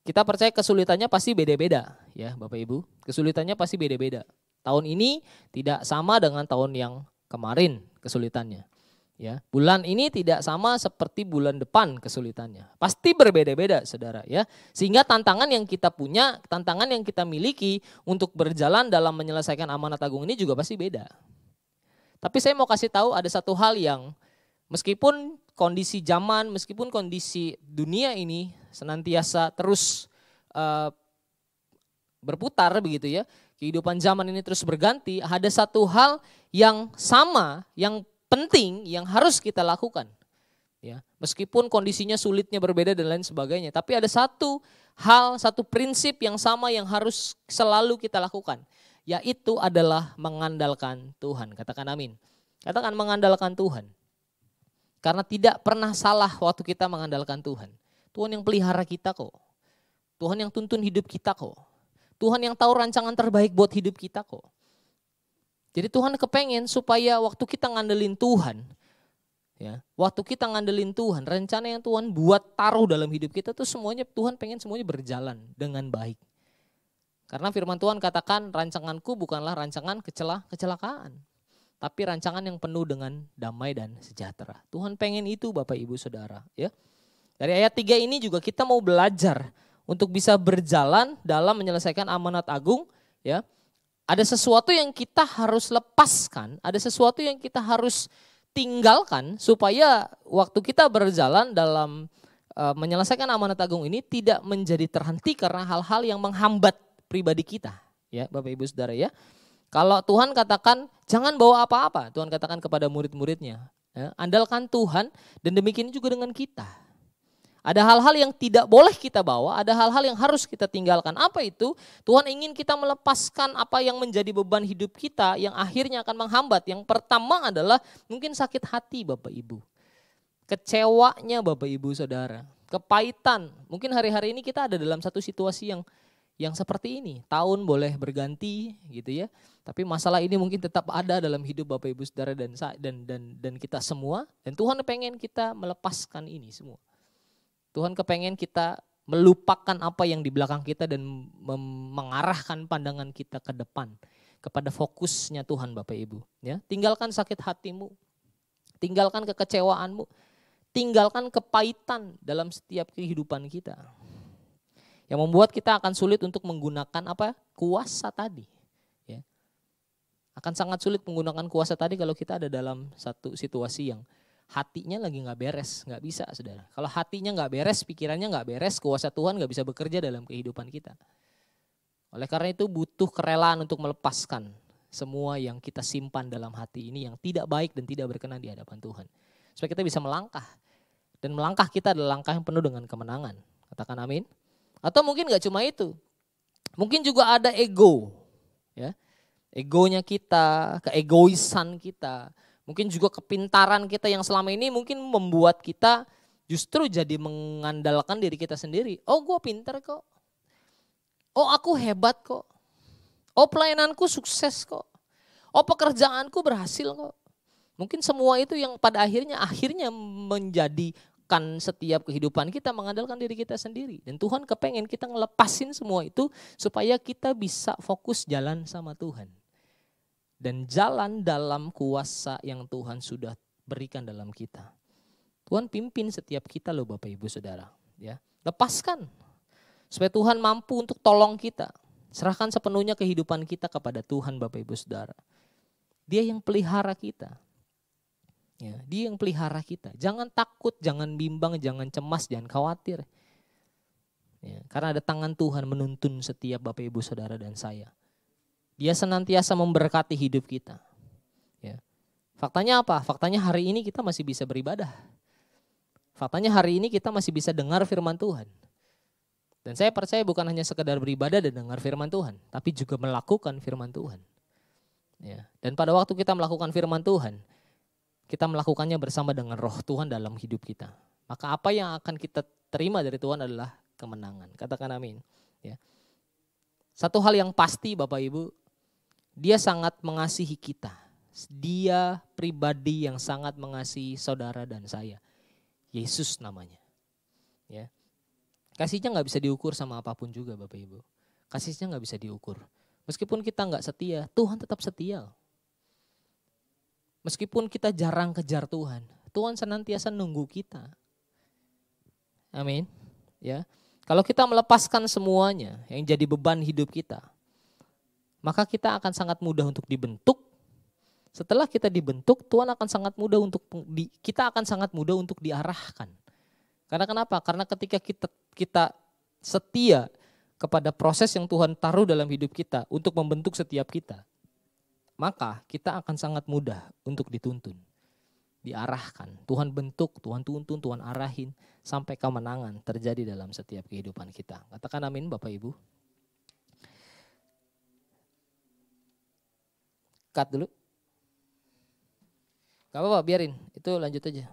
Kita percaya kesulitannya pasti beda-beda ya Bapak Ibu. Kesulitannya pasti beda-beda. Tahun ini tidak sama dengan tahun yang kemarin kesulitannya. Ya, bulan ini tidak sama seperti bulan depan kesulitannya. Pasti berbeda-beda saudara ya. Sehingga tantangan yang kita punya, tantangan yang kita miliki untuk berjalan dalam menyelesaikan amanat agung ini juga pasti beda. Tapi saya mau kasih tahu ada satu hal yang meskipun kondisi zaman, meskipun kondisi dunia ini senantiasa terus berputar begitu ya. Kehidupan zaman ini terus berganti, ada satu hal yang sama, yang penting yang harus kita lakukan. Ya, meskipun kondisinya sulitnya berbeda dan lain sebagainya, tapi ada satu hal, satu prinsip yang sama yang harus selalu kita lakukan, yaitu adalah mengandalkan Tuhan. Katakan amin. Katakan mengandalkan Tuhan. Karena tidak pernah salah waktu kita mengandalkan Tuhan. Tuhan yang pelihara kita kok. Tuhan yang tuntun hidup kita kok. Tuhan yang tahu rancangan terbaik buat hidup kita kok. Jadi Tuhan kepengen supaya waktu kita ngandelin Tuhan, ya, waktu kita ngandelin Tuhan, rencana yang Tuhan buat taruh dalam hidup kita tuh semuanya Tuhan pengen semuanya berjalan dengan baik. Karena firman Tuhan katakan rancanganku bukanlah rancangan kecelakaan, tapi rancangan yang penuh dengan damai dan sejahtera. Tuhan pengen itu Bapak Ibu Saudara. Ya. Dari ayat 3 ini juga kita mau belajar untuk bisa berjalan dalam menyelesaikan amanat agung. Ya. Ada sesuatu yang kita harus lepaskan, ada sesuatu yang kita harus tinggalkan supaya waktu kita berjalan dalam menyelesaikan amanat agung ini tidak menjadi terhenti karena hal-hal yang menghambat pribadi kita. Ya, Bapak Ibu Saudara ya. Kalau Tuhan katakan jangan bawa apa-apa, Tuhan katakan kepada murid-muridnya, ya, andalkan Tuhan dan demikian juga dengan kita. Ada hal-hal yang tidak boleh kita bawa, ada hal-hal yang harus kita tinggalkan. Apa itu? Tuhan ingin kita melepaskan apa yang menjadi beban hidup kita yang akhirnya akan menghambat. Yang pertama adalah mungkin sakit hati Bapak Ibu. Kecewanya Bapak Ibu Saudara. Kepahitan. Mungkin hari-hari ini kita ada dalam satu situasi yang seperti ini. Tahun boleh berganti gitu ya. Tapi masalah ini mungkin tetap ada dalam hidup Bapak Ibu Saudara dan kita semua. Dan Tuhan pengen kita melepaskan ini semua. Tuhan kepengen kita melupakan apa yang di belakang kita dan mengarahkan pandangan kita ke depan. Kepada fokusnya Tuhan Bapak Ibu. Ya, tinggalkan sakit hatimu. Tinggalkan kekecewaanmu. Tinggalkan kepahitan dalam setiap kehidupan kita. Yang membuat kita akan sulit untuk menggunakan apa? Kuasa tadi. Ya. Akan sangat sulit menggunakan kuasa tadi kalau kita ada dalam satu situasi yang hatinya lagi gak beres, gak bisa saudara. Kalau hatinya gak beres, pikirannya gak beres, kuasa Tuhan gak bisa bekerja dalam kehidupan kita. Oleh karena itu butuh kerelaan untuk melepaskan semua yang kita simpan dalam hati ini yang tidak baik dan tidak berkenan di hadapan Tuhan. Supaya kita bisa melangkah. Dan melangkah kita adalah langkah yang penuh dengan kemenangan. Katakan amin. Atau mungkin gak cuma itu. Mungkin juga ada ego. Ya. Egonya kita, keegoisan kita. Mungkin juga kepintaran kita yang selama ini mungkin membuat kita justru jadi mengandalkan diri kita sendiri. Oh gue pintar kok. Oh aku hebat kok. Oh pelayananku sukses kok. Oh pekerjaanku berhasil kok. Mungkin semua itu yang pada akhirnya menjadikan setiap kehidupan kita mengandalkan diri kita sendiri. Dan Tuhan kepengen kita ngelepasin semua itu supaya kita bisa fokus jalan sama Tuhan. Dan jalan dalam kuasa yang Tuhan sudah berikan dalam kita. Tuhan pimpin setiap kita loh Bapak Ibu Saudara. Ya. Lepaskan. Supaya Tuhan mampu untuk tolong kita. Serahkan sepenuhnya kehidupan kita kepada Tuhan Bapak Ibu Saudara. Dia yang pelihara kita. Ya, dia yang pelihara kita. Jangan takut, jangan bimbang, jangan cemas, jangan khawatir. Ya, karena ada tangan Tuhan menuntun setiap Bapak Ibu Saudara dan saya. Dia senantiasa memberkati hidup kita. Ya. Faktanya apa? Faktanya hari ini kita masih bisa beribadah. Faktanya hari ini kita masih bisa dengar firman Tuhan. Dan saya percaya bukan hanya sekedar beribadah dan dengar firman Tuhan, tapi juga melakukan firman Tuhan. Ya. Dan pada waktu kita melakukan firman Tuhan, kita melakukannya bersama dengan roh Tuhan dalam hidup kita. Maka apa yang akan kita terima dari Tuhan adalah kemenangan. Katakan amin. Ya. Satu hal yang pasti Bapak Ibu, Dia sangat mengasihi kita. Dia pribadi yang sangat mengasihi saudara dan saya. Yesus namanya. Ya. Kasihnya gak bisa diukur sama apapun juga Bapak Ibu. Kasihnya gak bisa diukur. Meskipun kita gak setia, Tuhan tetap setia. Meskipun kita jarang kejar Tuhan, Tuhan senantiasa nunggu kita. Amin. Ya. Kalau kita melepaskan semuanya yang jadi beban hidup kita, maka kita akan sangat mudah untuk dibentuk. Setelah kita dibentuk, Tuhan akan sangat mudah kita akan sangat mudah untuk diarahkan. Karena kenapa? Karena ketika kita setia kepada proses yang Tuhan taruh dalam hidup kita untuk membentuk setiap kita, maka kita akan sangat mudah untuk dituntun, diarahkan. Tuhan bentuk, Tuhan tuntun, Tuhan arahin sampai kemenangan terjadi dalam setiap kehidupan kita. Katakan amin Bapak Ibu. Cut dulu. Gak apa-apa, biarin. Itu lanjut aja.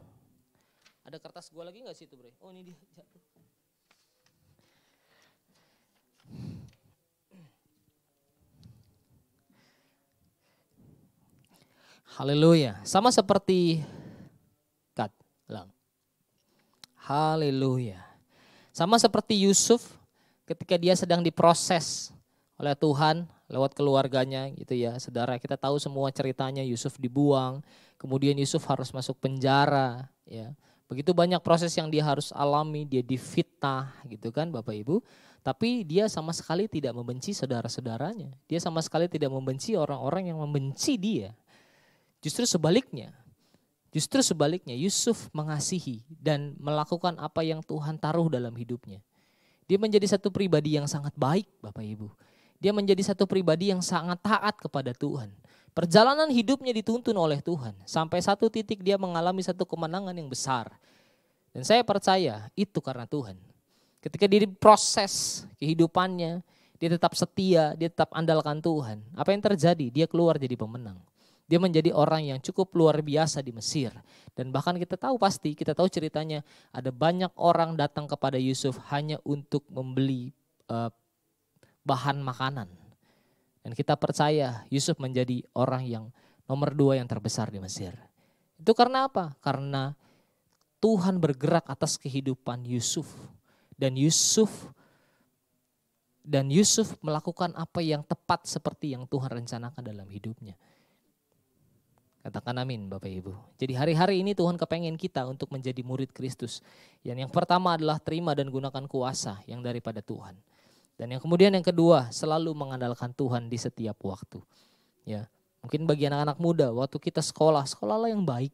Ada kertas gua lagi gak sih itu Bre? Oh ini dia jatuh. Haleluya. Sama seperti cut. Lang. Haleluya. Sama seperti Yusuf ketika dia sedang diproses oleh Tuhan lewat keluarganya gitu ya. Saudara, kita tahu semua ceritanya, Yusuf dibuang, kemudian Yusuf harus masuk penjara ya. Begitu banyak proses yang dia harus alami, dia difitnah gitu kan Bapak Ibu. Tapi dia sama sekali tidak membenci saudara-saudaranya. Dia sama sekali tidak membenci orang-orang yang membenci dia. Justru sebaliknya, Yusuf mengasihi dan melakukan apa yang Tuhan taruh dalam hidupnya. Dia menjadi satu pribadi yang sangat baik Bapak Ibu. Dia menjadi satu pribadi yang sangat taat kepada Tuhan. Perjalanan hidupnya dituntun oleh Tuhan. Sampai satu titik dia mengalami satu kemenangan yang besar. Dan saya percaya itu karena Tuhan. Ketika dia proses kehidupannya, dia tetap setia, dia tetap andalkan Tuhan. Apa yang terjadi? Dia keluar jadi pemenang. Dia menjadi orang yang cukup luar biasa di Mesir. Dan bahkan kita tahu ceritanya, ada banyak orang datang kepada Yusuf hanya untuk membeli bahan makanan. Dan kita percaya Yusuf menjadi orang yang nomor 2 yang terbesar di Mesir. Itu karena apa? Karena Tuhan bergerak atas kehidupan Yusuf. Dan Yusuf melakukan apa yang tepat seperti yang Tuhan rencanakan dalam hidupnya. Katakan amin Bapak Ibu. Jadi hari-hari ini Tuhan kepengen kita untuk menjadi murid Kristus. Yang pertama adalah terima dan gunakan kuasa yang daripada Tuhan. Dan yang kemudian yang kedua, selalu mengandalkan Tuhan di setiap waktu. Ya, mungkin bagi anak-anak muda, waktu kita sekolahlah yang baik,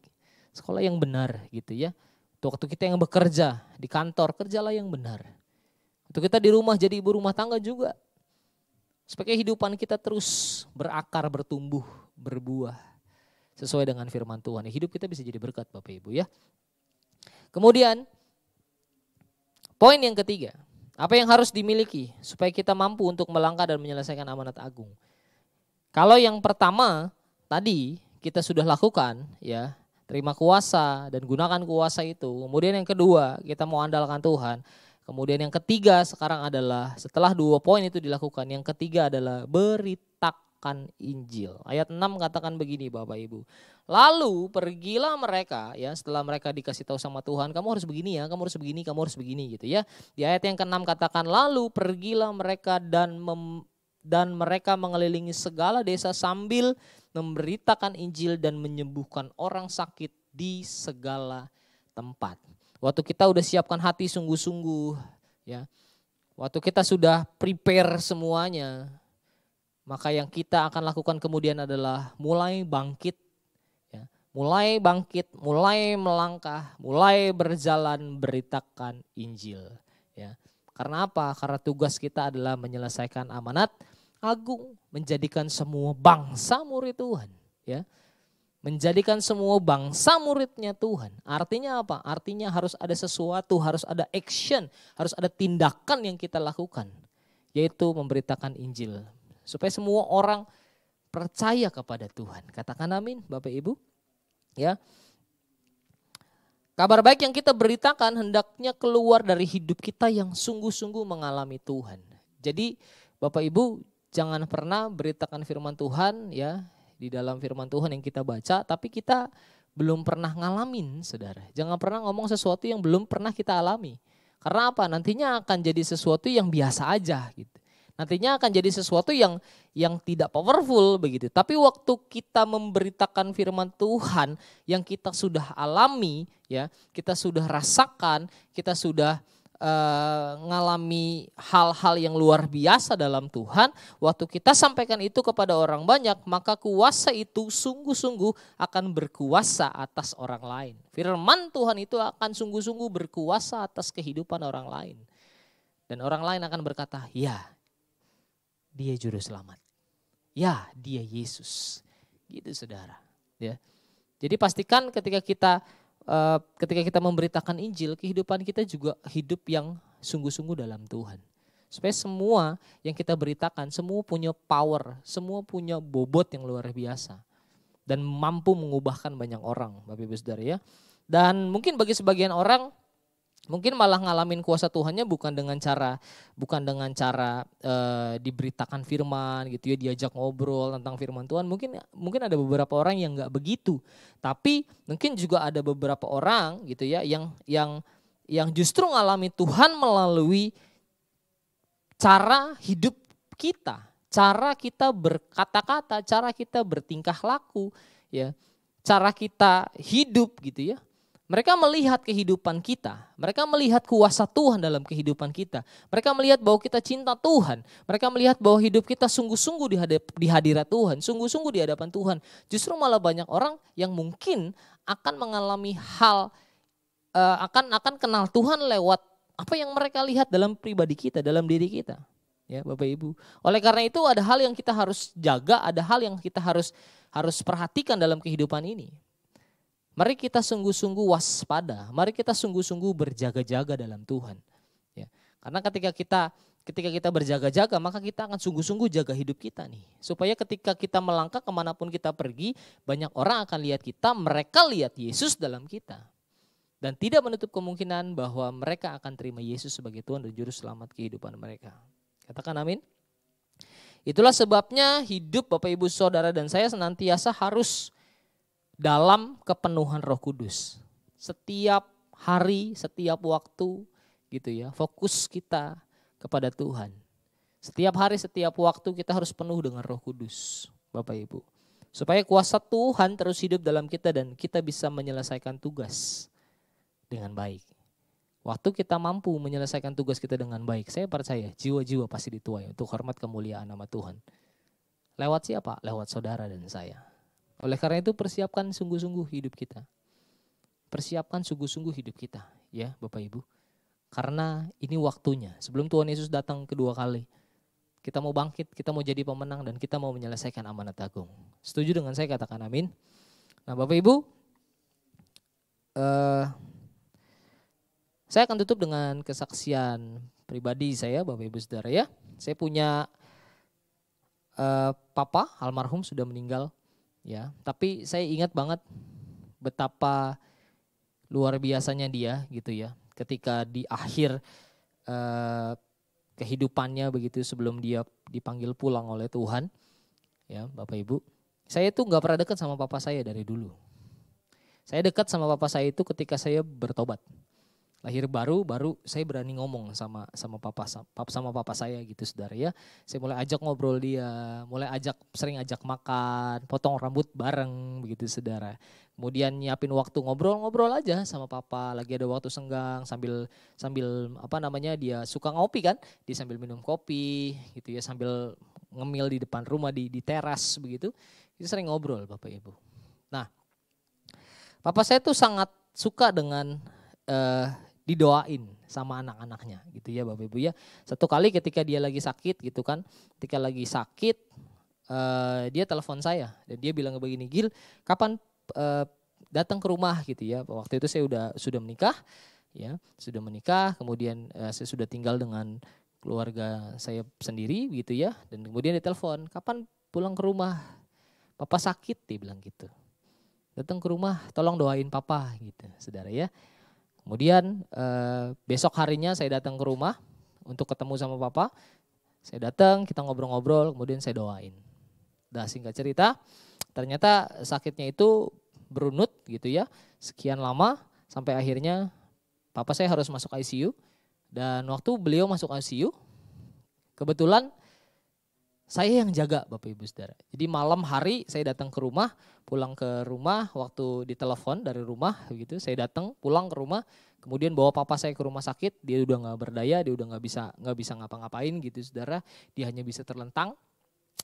sekolah yang benar gitu ya. Waktu kita yang bekerja di kantor, kerjalah yang benar. Waktu kita di rumah jadi ibu rumah tangga juga. Supaya kehidupan kita terus berakar, bertumbuh, berbuah sesuai dengan firman Tuhan. Hidup kita bisa jadi berkat Bapak Ibu ya. Kemudian poin yang ketiga. Apa yang harus dimiliki supaya kita mampu untuk melangkah dan menyelesaikan amanat agung? Kalau yang pertama tadi kita sudah lakukan ya, terima kuasa dan gunakan kuasa itu. Kemudian yang kedua kita mau andalkan Tuhan. Kemudian yang ketiga sekarang adalah setelah 2 poin itu dilakukan, yang ketiga adalah beritakan Injil. Ayat 6 katakan begini Bapak Ibu. Lalu pergilah mereka ya, setelah mereka dikasih tahu sama Tuhan, kamu harus begini ya, kamu harus begini, kamu harus begini gitu ya. Di ayat yang ke-6 katakan lalu pergilah mereka dan mereka mengelilingi segala desa sambil memberitakan Injil dan menyembuhkan orang sakit di segala tempat. Waktu kita udah siapkan hati sungguh-sungguh ya. Waktu kita sudah prepare semuanya, maka yang kita akan lakukan kemudian adalah mulai bangkit. Mulai bangkit, mulai melangkah, mulai berjalan beritakan Injil. Ya. Karena apa? Karena tugas kita adalah menyelesaikan amanat agung, menjadikan semua bangsa murid Tuhan. Ya. menjadikan semua bangsa muridnya Tuhan. Artinya apa? Artinya harus ada sesuatu, harus ada action, harus ada tindakan yang kita lakukan. Yaitu memberitakan Injil. Supaya semua orang percaya kepada Tuhan. Katakan amin Bapak Ibu. Ya. Kabar baik yang kita beritakan hendaknya keluar dari hidup kita yang sungguh-sungguh mengalami Tuhan. Jadi Bapak Ibu jangan pernah beritakan firman Tuhan ya. Di dalam firman Tuhan yang kita baca, tapi kita belum pernah ngalamin, saudara. Jangan pernah ngomong sesuatu yang belum pernah kita alami. Karena apa? Nantinya akan jadi sesuatu yang biasa aja gitu. Nantinya akan jadi sesuatu yang tidak powerful begitu. Tapi waktu kita memberitakan firman Tuhan yang kita sudah alami, ya, kita sudah rasakan, kita sudah ngalami hal-hal yang luar biasa dalam Tuhan, waktu kita sampaikan itu kepada orang banyak, maka kuasa itu sungguh-sungguh akan berkuasa atas orang lain. Firman Tuhan itu akan sungguh-sungguh berkuasa atas kehidupan orang lain. Dan orang lain akan berkata, ya dia juru selamat. Ya dia Yesus. Gitu saudara. Ya. Jadi pastikan ketika kita memberitakan Injil, kehidupan kita juga hidup yang sungguh-sungguh dalam Tuhan. Supaya semua yang kita beritakan, semua punya power, semua punya bobot yang luar biasa. Dan mampu mengubahkan banyak orang, Bapak Ibu Saudara ya. Dan mungkin bagi sebagian orang, mungkin malah ngalamin kuasa Tuhannya bukan dengan cara diberitakan firman gitu ya, diajak ngobrol tentang firman Tuhan. Mungkin ada beberapa orang yang nggak begitu, tapi mungkin juga ada beberapa orang gitu ya yang justru ngalami Tuhan melalui cara hidup kita, cara kita berkata-kata, cara kita bertingkah laku, ya, cara kita hidup gitu ya. Mereka melihat kehidupan kita, mereka melihat kuasa Tuhan dalam kehidupan kita. Mereka melihat bahwa kita cinta Tuhan, mereka melihat bahwa hidup kita sungguh-sungguh di hadirat Tuhan, sungguh-sungguh di hadapan Tuhan. Justru malah banyak orang yang mungkin akan mengalami hal, akan kenal Tuhan lewat apa yang mereka lihat dalam pribadi kita, dalam diri kita. Ya Bapak Ibu. Oleh karena itu ada hal yang kita harus jaga, ada hal yang kita harus perhatikan dalam kehidupan ini. Mari kita sungguh-sungguh waspada, mari kita sungguh-sungguh berjaga-jaga dalam Tuhan. Ya, karena ketika kita berjaga-jaga, maka kita akan sungguh-sungguh jaga hidup kita nih. Supaya ketika kita melangkah kemanapun kita pergi, banyak orang akan lihat kita, mereka lihat Yesus dalam kita. Dan tidak menutup kemungkinan bahwa mereka akan terima Yesus sebagai Tuhan dan Juru Selamat kehidupan mereka. Katakan amin. Itulah sebabnya hidup Bapak Ibu Saudara dan saya senantiasa harus dalam kepenuhan Roh Kudus. Setiap hari, setiap waktu gitu ya, fokus kita kepada Tuhan. Setiap hari, setiap waktu kita harus penuh dengan Roh Kudus, Bapak Ibu. Supaya kuasa Tuhan terus hidup dalam kita dan kita bisa menyelesaikan tugas dengan baik. Waktu kita mampu menyelesaikan tugas kita dengan baik, saya percaya jiwa-jiwa pasti dituai untuk hormat kemuliaan nama Tuhan. Lewat siapa? Lewat saudara dan saya. Oleh karena itu persiapkan sungguh-sungguh hidup kita. Persiapkan sungguh-sungguh hidup kita ya Bapak Ibu. Karena ini waktunya. Sebelum Tuhan Yesus datang kedua kali. Kita mau bangkit, kita mau jadi pemenang dan kita mau menyelesaikan amanat agung. Setuju dengan saya? Katakan amin. Nah Bapak Ibu. Saya akan tutup dengan kesaksian pribadi saya Bapak Ibu Saudara ya. Saya punya papa almarhum sudah meninggal. Ya, tapi saya ingat banget betapa luar biasanya dia gitu ya. Ketika di akhir kehidupannya begitu sebelum dia dipanggil pulang oleh Tuhan. Ya, Bapak Ibu. Saya tuh nggak pernah dekat sama papa saya dari dulu. Saya dekat sama papa saya itu ketika saya bertobat. Lahir baru saya berani ngomong sama papa saya gitu saudara ya. Saya mulai ajak ngobrol dia, sering ajak makan, potong rambut bareng begitu saudara. Kemudian nyiapin waktu ngobrol aja sama papa, lagi ada waktu senggang sambil dia suka ngopi kan, dia sambil minum kopi gitu ya, sambil ngemil di depan rumah di teras begitu. Kita sering ngobrol Bapak Ibu. Nah, papa saya tuh sangat suka dengan didoain sama anak-anaknya gitu ya Bapak Ibu ya. Satu kali ketika dia lagi sakit gitu kan, ketika lagi sakit dia telepon saya dan dia bilang begini, Gil, kapan datang ke rumah gitu ya. Waktu itu saya sudah menikah, ya sudah menikah. Kemudian saya sudah tinggal dengan keluarga saya sendiri gitu ya. Dan kemudian ditelepon, kapan pulang ke rumah? Papa sakit, dia bilang gitu. Datang ke rumah, tolong doain papa gitu, saudara ya. Kemudian besok harinya saya datang ke rumah untuk ketemu sama papa. Saya datang, kita ngobrol-ngobrol, kemudian saya doain. Dah singkat cerita, ternyata sakitnya itu berunut gitu ya, sekian lama sampai akhirnya papa saya harus masuk ICU. Dan waktu beliau masuk ICU, kebetulan saya yang jaga Bapak Ibu Saudara. Jadi malam hari saya datang ke rumah, pulang ke rumah waktu ditelepon dari rumah gitu. Saya datang pulang ke rumah, kemudian bawa papa saya ke rumah sakit. Dia udah nggak berdaya, dia udah nggak bisa ngapa-ngapain gitu Saudara. Dia hanya bisa terlentang.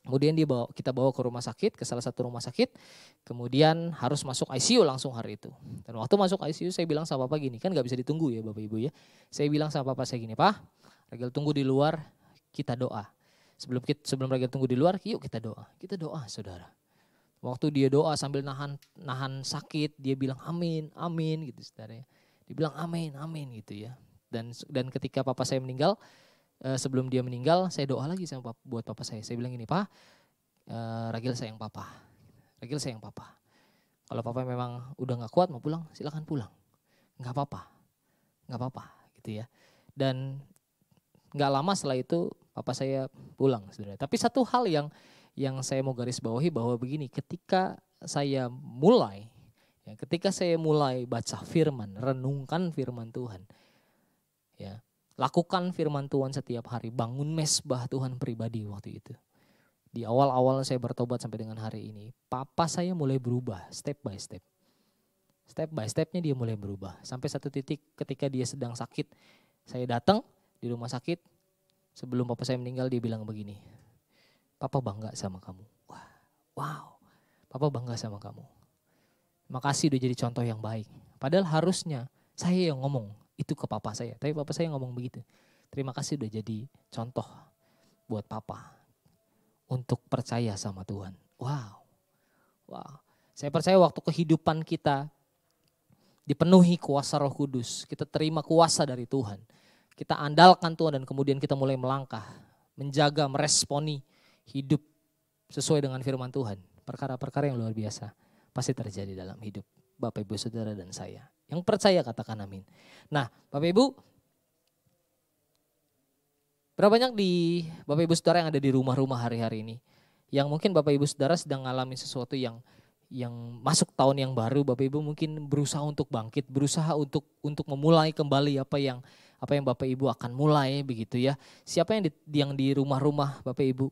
Kemudian kita bawa ke rumah sakit, ke salah satu rumah sakit. Kemudian harus masuk ICU langsung hari itu. Dan waktu masuk ICU saya bilang sama papa gini, kan nggak bisa ditunggu ya Bapak Ibu ya. Saya bilang sama papa saya gini, Pak, Ragil tunggu di luar, kita doa. Sebelum Ragil tunggu di luar, yuk kita doa. Kita doa saudara. Waktu dia doa sambil nahan sakit, dia bilang amin, amin gitu saudara. Dia bilang amin, amin gitu ya. Dan ketika papa saya meninggal, sebelum dia meninggal, saya doa lagi buat papa saya. Saya bilang gini, Pak, Ragil sayang papa. Ragil sayang papa. Kalau papa memang udah gak kuat mau pulang, silakan pulang. Gak apa-apa, gak apa-apa gitu ya. Dan gak lama setelah itu papa saya pulang saudara. Tapi satu hal yang saya mau garis bawahi bahwa begini, ketika saya mulai baca firman, renungkan firman Tuhan, ya, lakukan firman Tuhan setiap hari, bangun mesbah Tuhan pribadi waktu itu. Di awal-awal saya bertobat sampai dengan hari ini, papa saya mulai berubah step by step. Step by stepnya dia mulai berubah. Sampai satu titik ketika dia sedang sakit, saya datang di rumah sakit. Sebelum papa saya meninggal dia bilang begini, papa bangga sama kamu. Wow, papa bangga sama kamu. Makasih udah jadi contoh yang baik. Padahal harusnya saya yang ngomong itu ke papa saya. Tapi papa saya ngomong begitu. Terima kasih udah jadi contoh buat papa untuk percaya sama Tuhan. Wow. Saya percaya waktu kehidupan kita dipenuhi kuasa Roh Kudus, kita terima kuasa dari Tuhan. Kita andalkan Tuhan dan kemudian kita mulai melangkah, menjaga, meresponi hidup sesuai dengan firman Tuhan. Perkara-perkara yang luar biasa pasti terjadi dalam hidup Bapak Ibu Saudara dan saya. Yang percaya katakan amin. Nah Bapak Ibu, berapa banyak di Bapak Ibu Saudara yang ada di rumah-rumah hari-hari ini, yang mungkin Bapak Ibu Saudara sedang ngalamin sesuatu yang masuk tahun yang baru, Bapak Ibu mungkin berusaha untuk bangkit, berusaha untuk memulai kembali apa yang Bapak Ibu akan mulai begitu ya. Siapa yang di rumah-rumah Bapak Ibu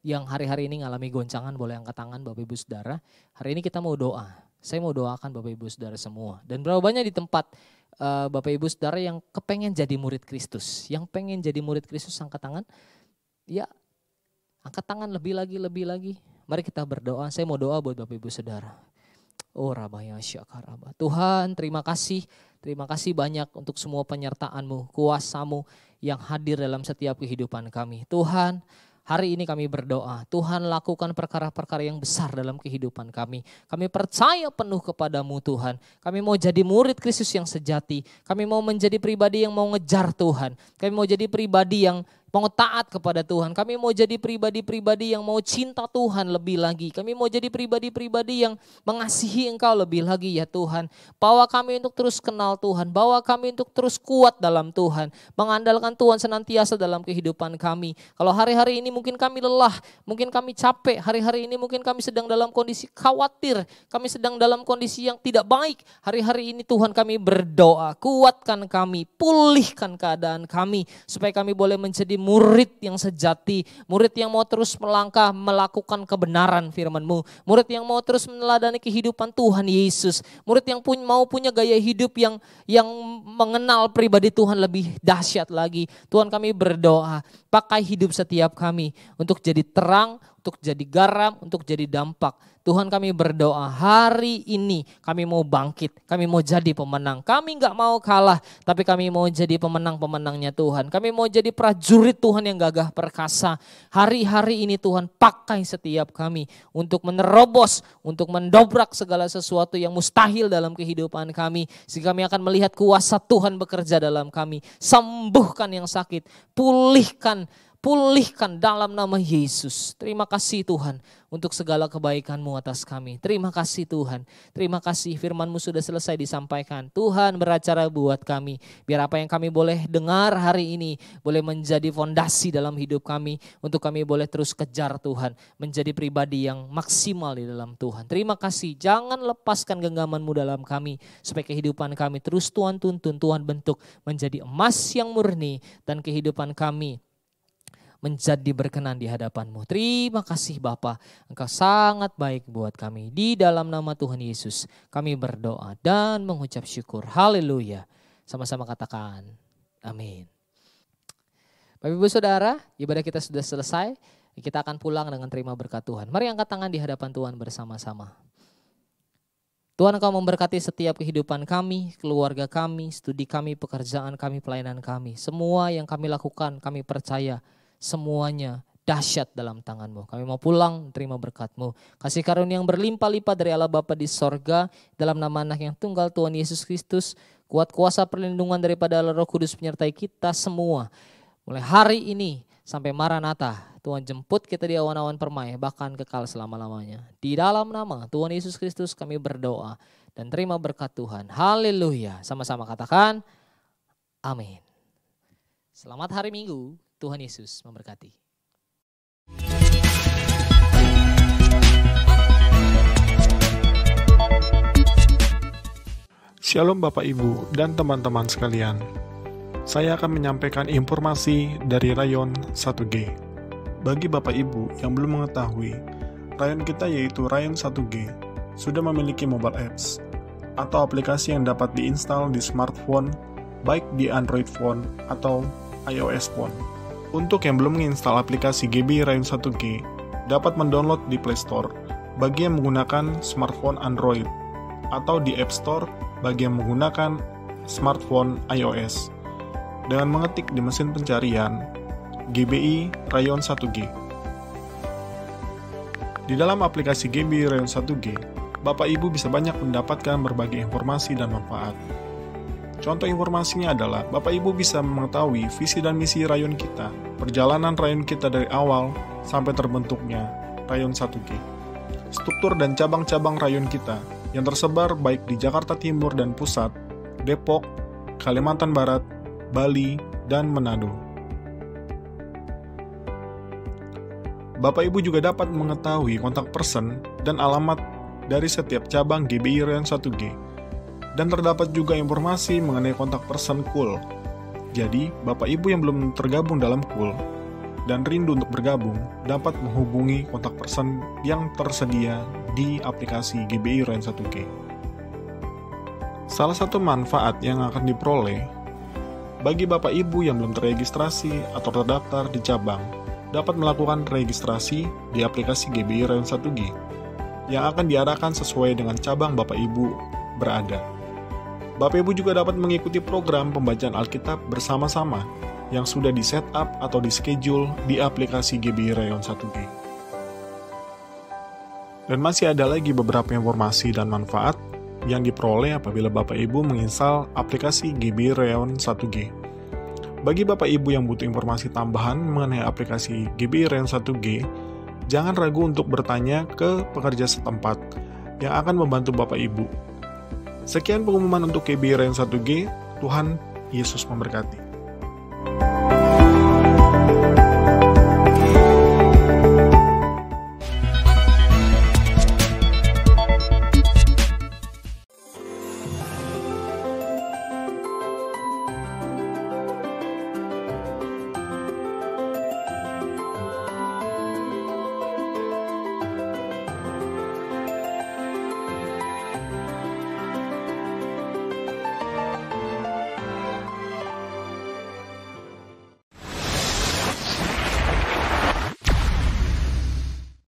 yang hari-hari ini ngalami goncangan, boleh angkat tangan Bapak Ibu Saudara. Hari ini kita mau doa. Saya mau doakan Bapak Ibu Saudara semua. Dan berapa banyak di tempat Bapak Ibu Saudara yang kepengen jadi murid Kristus. Yang pengen jadi murid Kristus angkat tangan. Ya, angkat tangan lebih lagi. Mari kita berdoa. Saya mau doa buat Bapak Ibu Saudara. Oh Rabaya Syakaraba. Tuhan terima kasih banyak untuk semua penyertaan-Mu, kuasa-Mu yang hadir dalam setiap kehidupan kami. Tuhan, hari ini kami berdoa, Tuhan lakukan perkara-perkara yang besar dalam kehidupan kami. Kami percaya penuh kepadamu Tuhan. Kami mau jadi murid Kristus yang sejati. Kami mau menjadi pribadi yang mau ngejar Tuhan. Kami mau jadi pribadi yang mau taat kepada Tuhan. Kami mau jadi pribadi-pribadi yang mau cinta Tuhan lebih lagi. Kami mau jadi pribadi-pribadi yang mengasihi Engkau lebih lagi ya Tuhan. Bawa kami untuk terus kenal Tuhan. Bawa kami untuk terus kuat dalam Tuhan. Mengandalkan Tuhan senantiasa dalam kehidupan kami. Kalau hari-hari ini mungkin kami lelah, mungkin kami capek. Hari-hari ini mungkin kami sedang dalam kondisi khawatir. Kami sedang dalam kondisi yang tidak baik. Hari-hari ini Tuhan kami berdoa. Kuatkan kami, pulihkan keadaan kami. Supaya kami boleh menjadi murid yang sejati, murid yang mau terus melangkah melakukan kebenaran firman-Mu, murid yang mau terus meneladani kehidupan Tuhan Yesus, murid yang mau punya gaya hidup yang mengenal pribadi Tuhan lebih dahsyat lagi. Tuhan kami berdoa, pakai hidup setiap kami untuk jadi terang, untuk jadi garam, untuk jadi dampak. Tuhan, kami berdoa hari ini kami mau bangkit, kami mau jadi pemenang. Kami gak mau kalah, tapi kami mau jadi pemenang-pemenangnya Tuhan. Kami mau jadi prajurit Tuhan yang gagah perkasa. Hari-hari ini Tuhan pakai setiap kami untuk menerobos, untuk mendobrak segala sesuatu yang mustahil dalam kehidupan kami. Sehingga kami akan melihat kuasa Tuhan bekerja dalam kami. Sembuhkan yang sakit, pulihkan dalam nama Yesus. Terima kasih Tuhan untuk segala kebaikan-Mu atas kami. Terima kasih Tuhan. Terima kasih firman-Mu sudah selesai disampaikan. Tuhan beracara buat kami. Biar apa yang kami boleh dengar hari ini boleh menjadi fondasi dalam hidup kami. Untuk kami boleh terus kejar Tuhan. Menjadi pribadi yang maksimal di dalam Tuhan. Terima kasih. Jangan lepaskan genggaman-Mu dalam kami. Supaya kehidupan kami terus Tuhan tuntun, Tuhan bentuk menjadi emas yang murni. Dan kehidupan kami menjadi berkenan di hadapan-Mu. Terima kasih Bapa, Engkau sangat baik buat kami. Di dalam nama Tuhan Yesus kami berdoa dan mengucap syukur. Haleluya. Sama-sama katakan amin. Bapak Ibu Saudara, ibadah kita sudah selesai. Kita akan pulang dengan terima berkat Tuhan. Mari angkat tangan di hadapan Tuhan bersama-sama. Tuhan, Engkau memberkati setiap kehidupan kami, keluarga kami, studi kami, pekerjaan kami, pelayanan kami. Semua yang kami lakukan, kami percaya semuanya dahsyat dalam tangan-Mu. Kami mau pulang terima berkat-Mu. Kasih karunia yang berlimpah-limpah dari Allah Bapa di sorga. Dalam nama anak yang tunggal Tuhan Yesus Kristus. Kuat kuasa perlindungan daripada Allah Roh Kudus menyertai kita semua. Mulai hari ini sampai Maranatha. Tuhan jemput kita di awan-awan permai. Bahkan kekal selama-lamanya. Di dalam nama Tuhan Yesus Kristus kami berdoa. Dan terima berkat Tuhan. Haleluya. Sama-sama katakan amin. Selamat hari Minggu. Tuhan Yesus memberkati. Shalom Bapak Ibu dan teman-teman sekalian. Saya akan menyampaikan informasi dari Rayon 1G. Bagi Bapak Ibu yang belum mengetahui, Rayon kita yaitu Rayon 1G sudah memiliki mobile apps atau aplikasi yang dapat diinstal di smartphone baik di Android phone atau iOS phone. Untuk yang belum menginstal aplikasi GB Rayon 1G, dapat mendownload di Play Store bagi yang menggunakan smartphone Android atau di App Store bagi yang menggunakan smartphone iOS dengan mengetik di mesin pencarian GBI Rayon 1G. Di dalam aplikasi GB Rayon 1G, Bapak Ibu bisa banyak mendapatkan berbagai informasi dan manfaat. Contoh informasinya adalah Bapak Ibu bisa mengetahui visi dan misi rayon kita, perjalanan rayon kita dari awal sampai terbentuknya Rayon 1G. Struktur dan cabang-cabang rayon kita yang tersebar baik di Jakarta Timur dan Pusat, Depok, Kalimantan Barat, Bali, dan Manado. Bapak Ibu juga dapat mengetahui kontak person dan alamat dari setiap cabang GBI Rayon 1G. Dan terdapat juga informasi mengenai kontak person KUL. Jadi, Bapak Ibu yang belum tergabung dalam KUL dan rindu untuk bergabung, dapat menghubungi kontak person yang tersedia di aplikasi GBI Rayon 1G. Salah satu manfaat yang akan diperoleh, bagi Bapak Ibu yang belum terregistrasi atau terdaftar di cabang, dapat melakukan registrasi di aplikasi GBI Rayon 1G, yang akan diarahkan sesuai dengan cabang Bapak Ibu berada. Bapak Ibu juga dapat mengikuti program pembacaan Alkitab bersama-sama yang sudah di-setup atau di-schedule di aplikasi GBI Rayon 1G. Dan masih ada lagi beberapa informasi dan manfaat yang diperoleh apabila Bapak Ibu menginstal aplikasi GBI Rayon 1G. Bagi Bapak Ibu yang butuh informasi tambahan mengenai aplikasi GBI Rayon 1G, jangan ragu untuk bertanya ke pekerja setempat yang akan membantu Bapak Ibu. Sekian pengumuman untuk GBI Rayon 1G. Tuhan Yesus memberkati.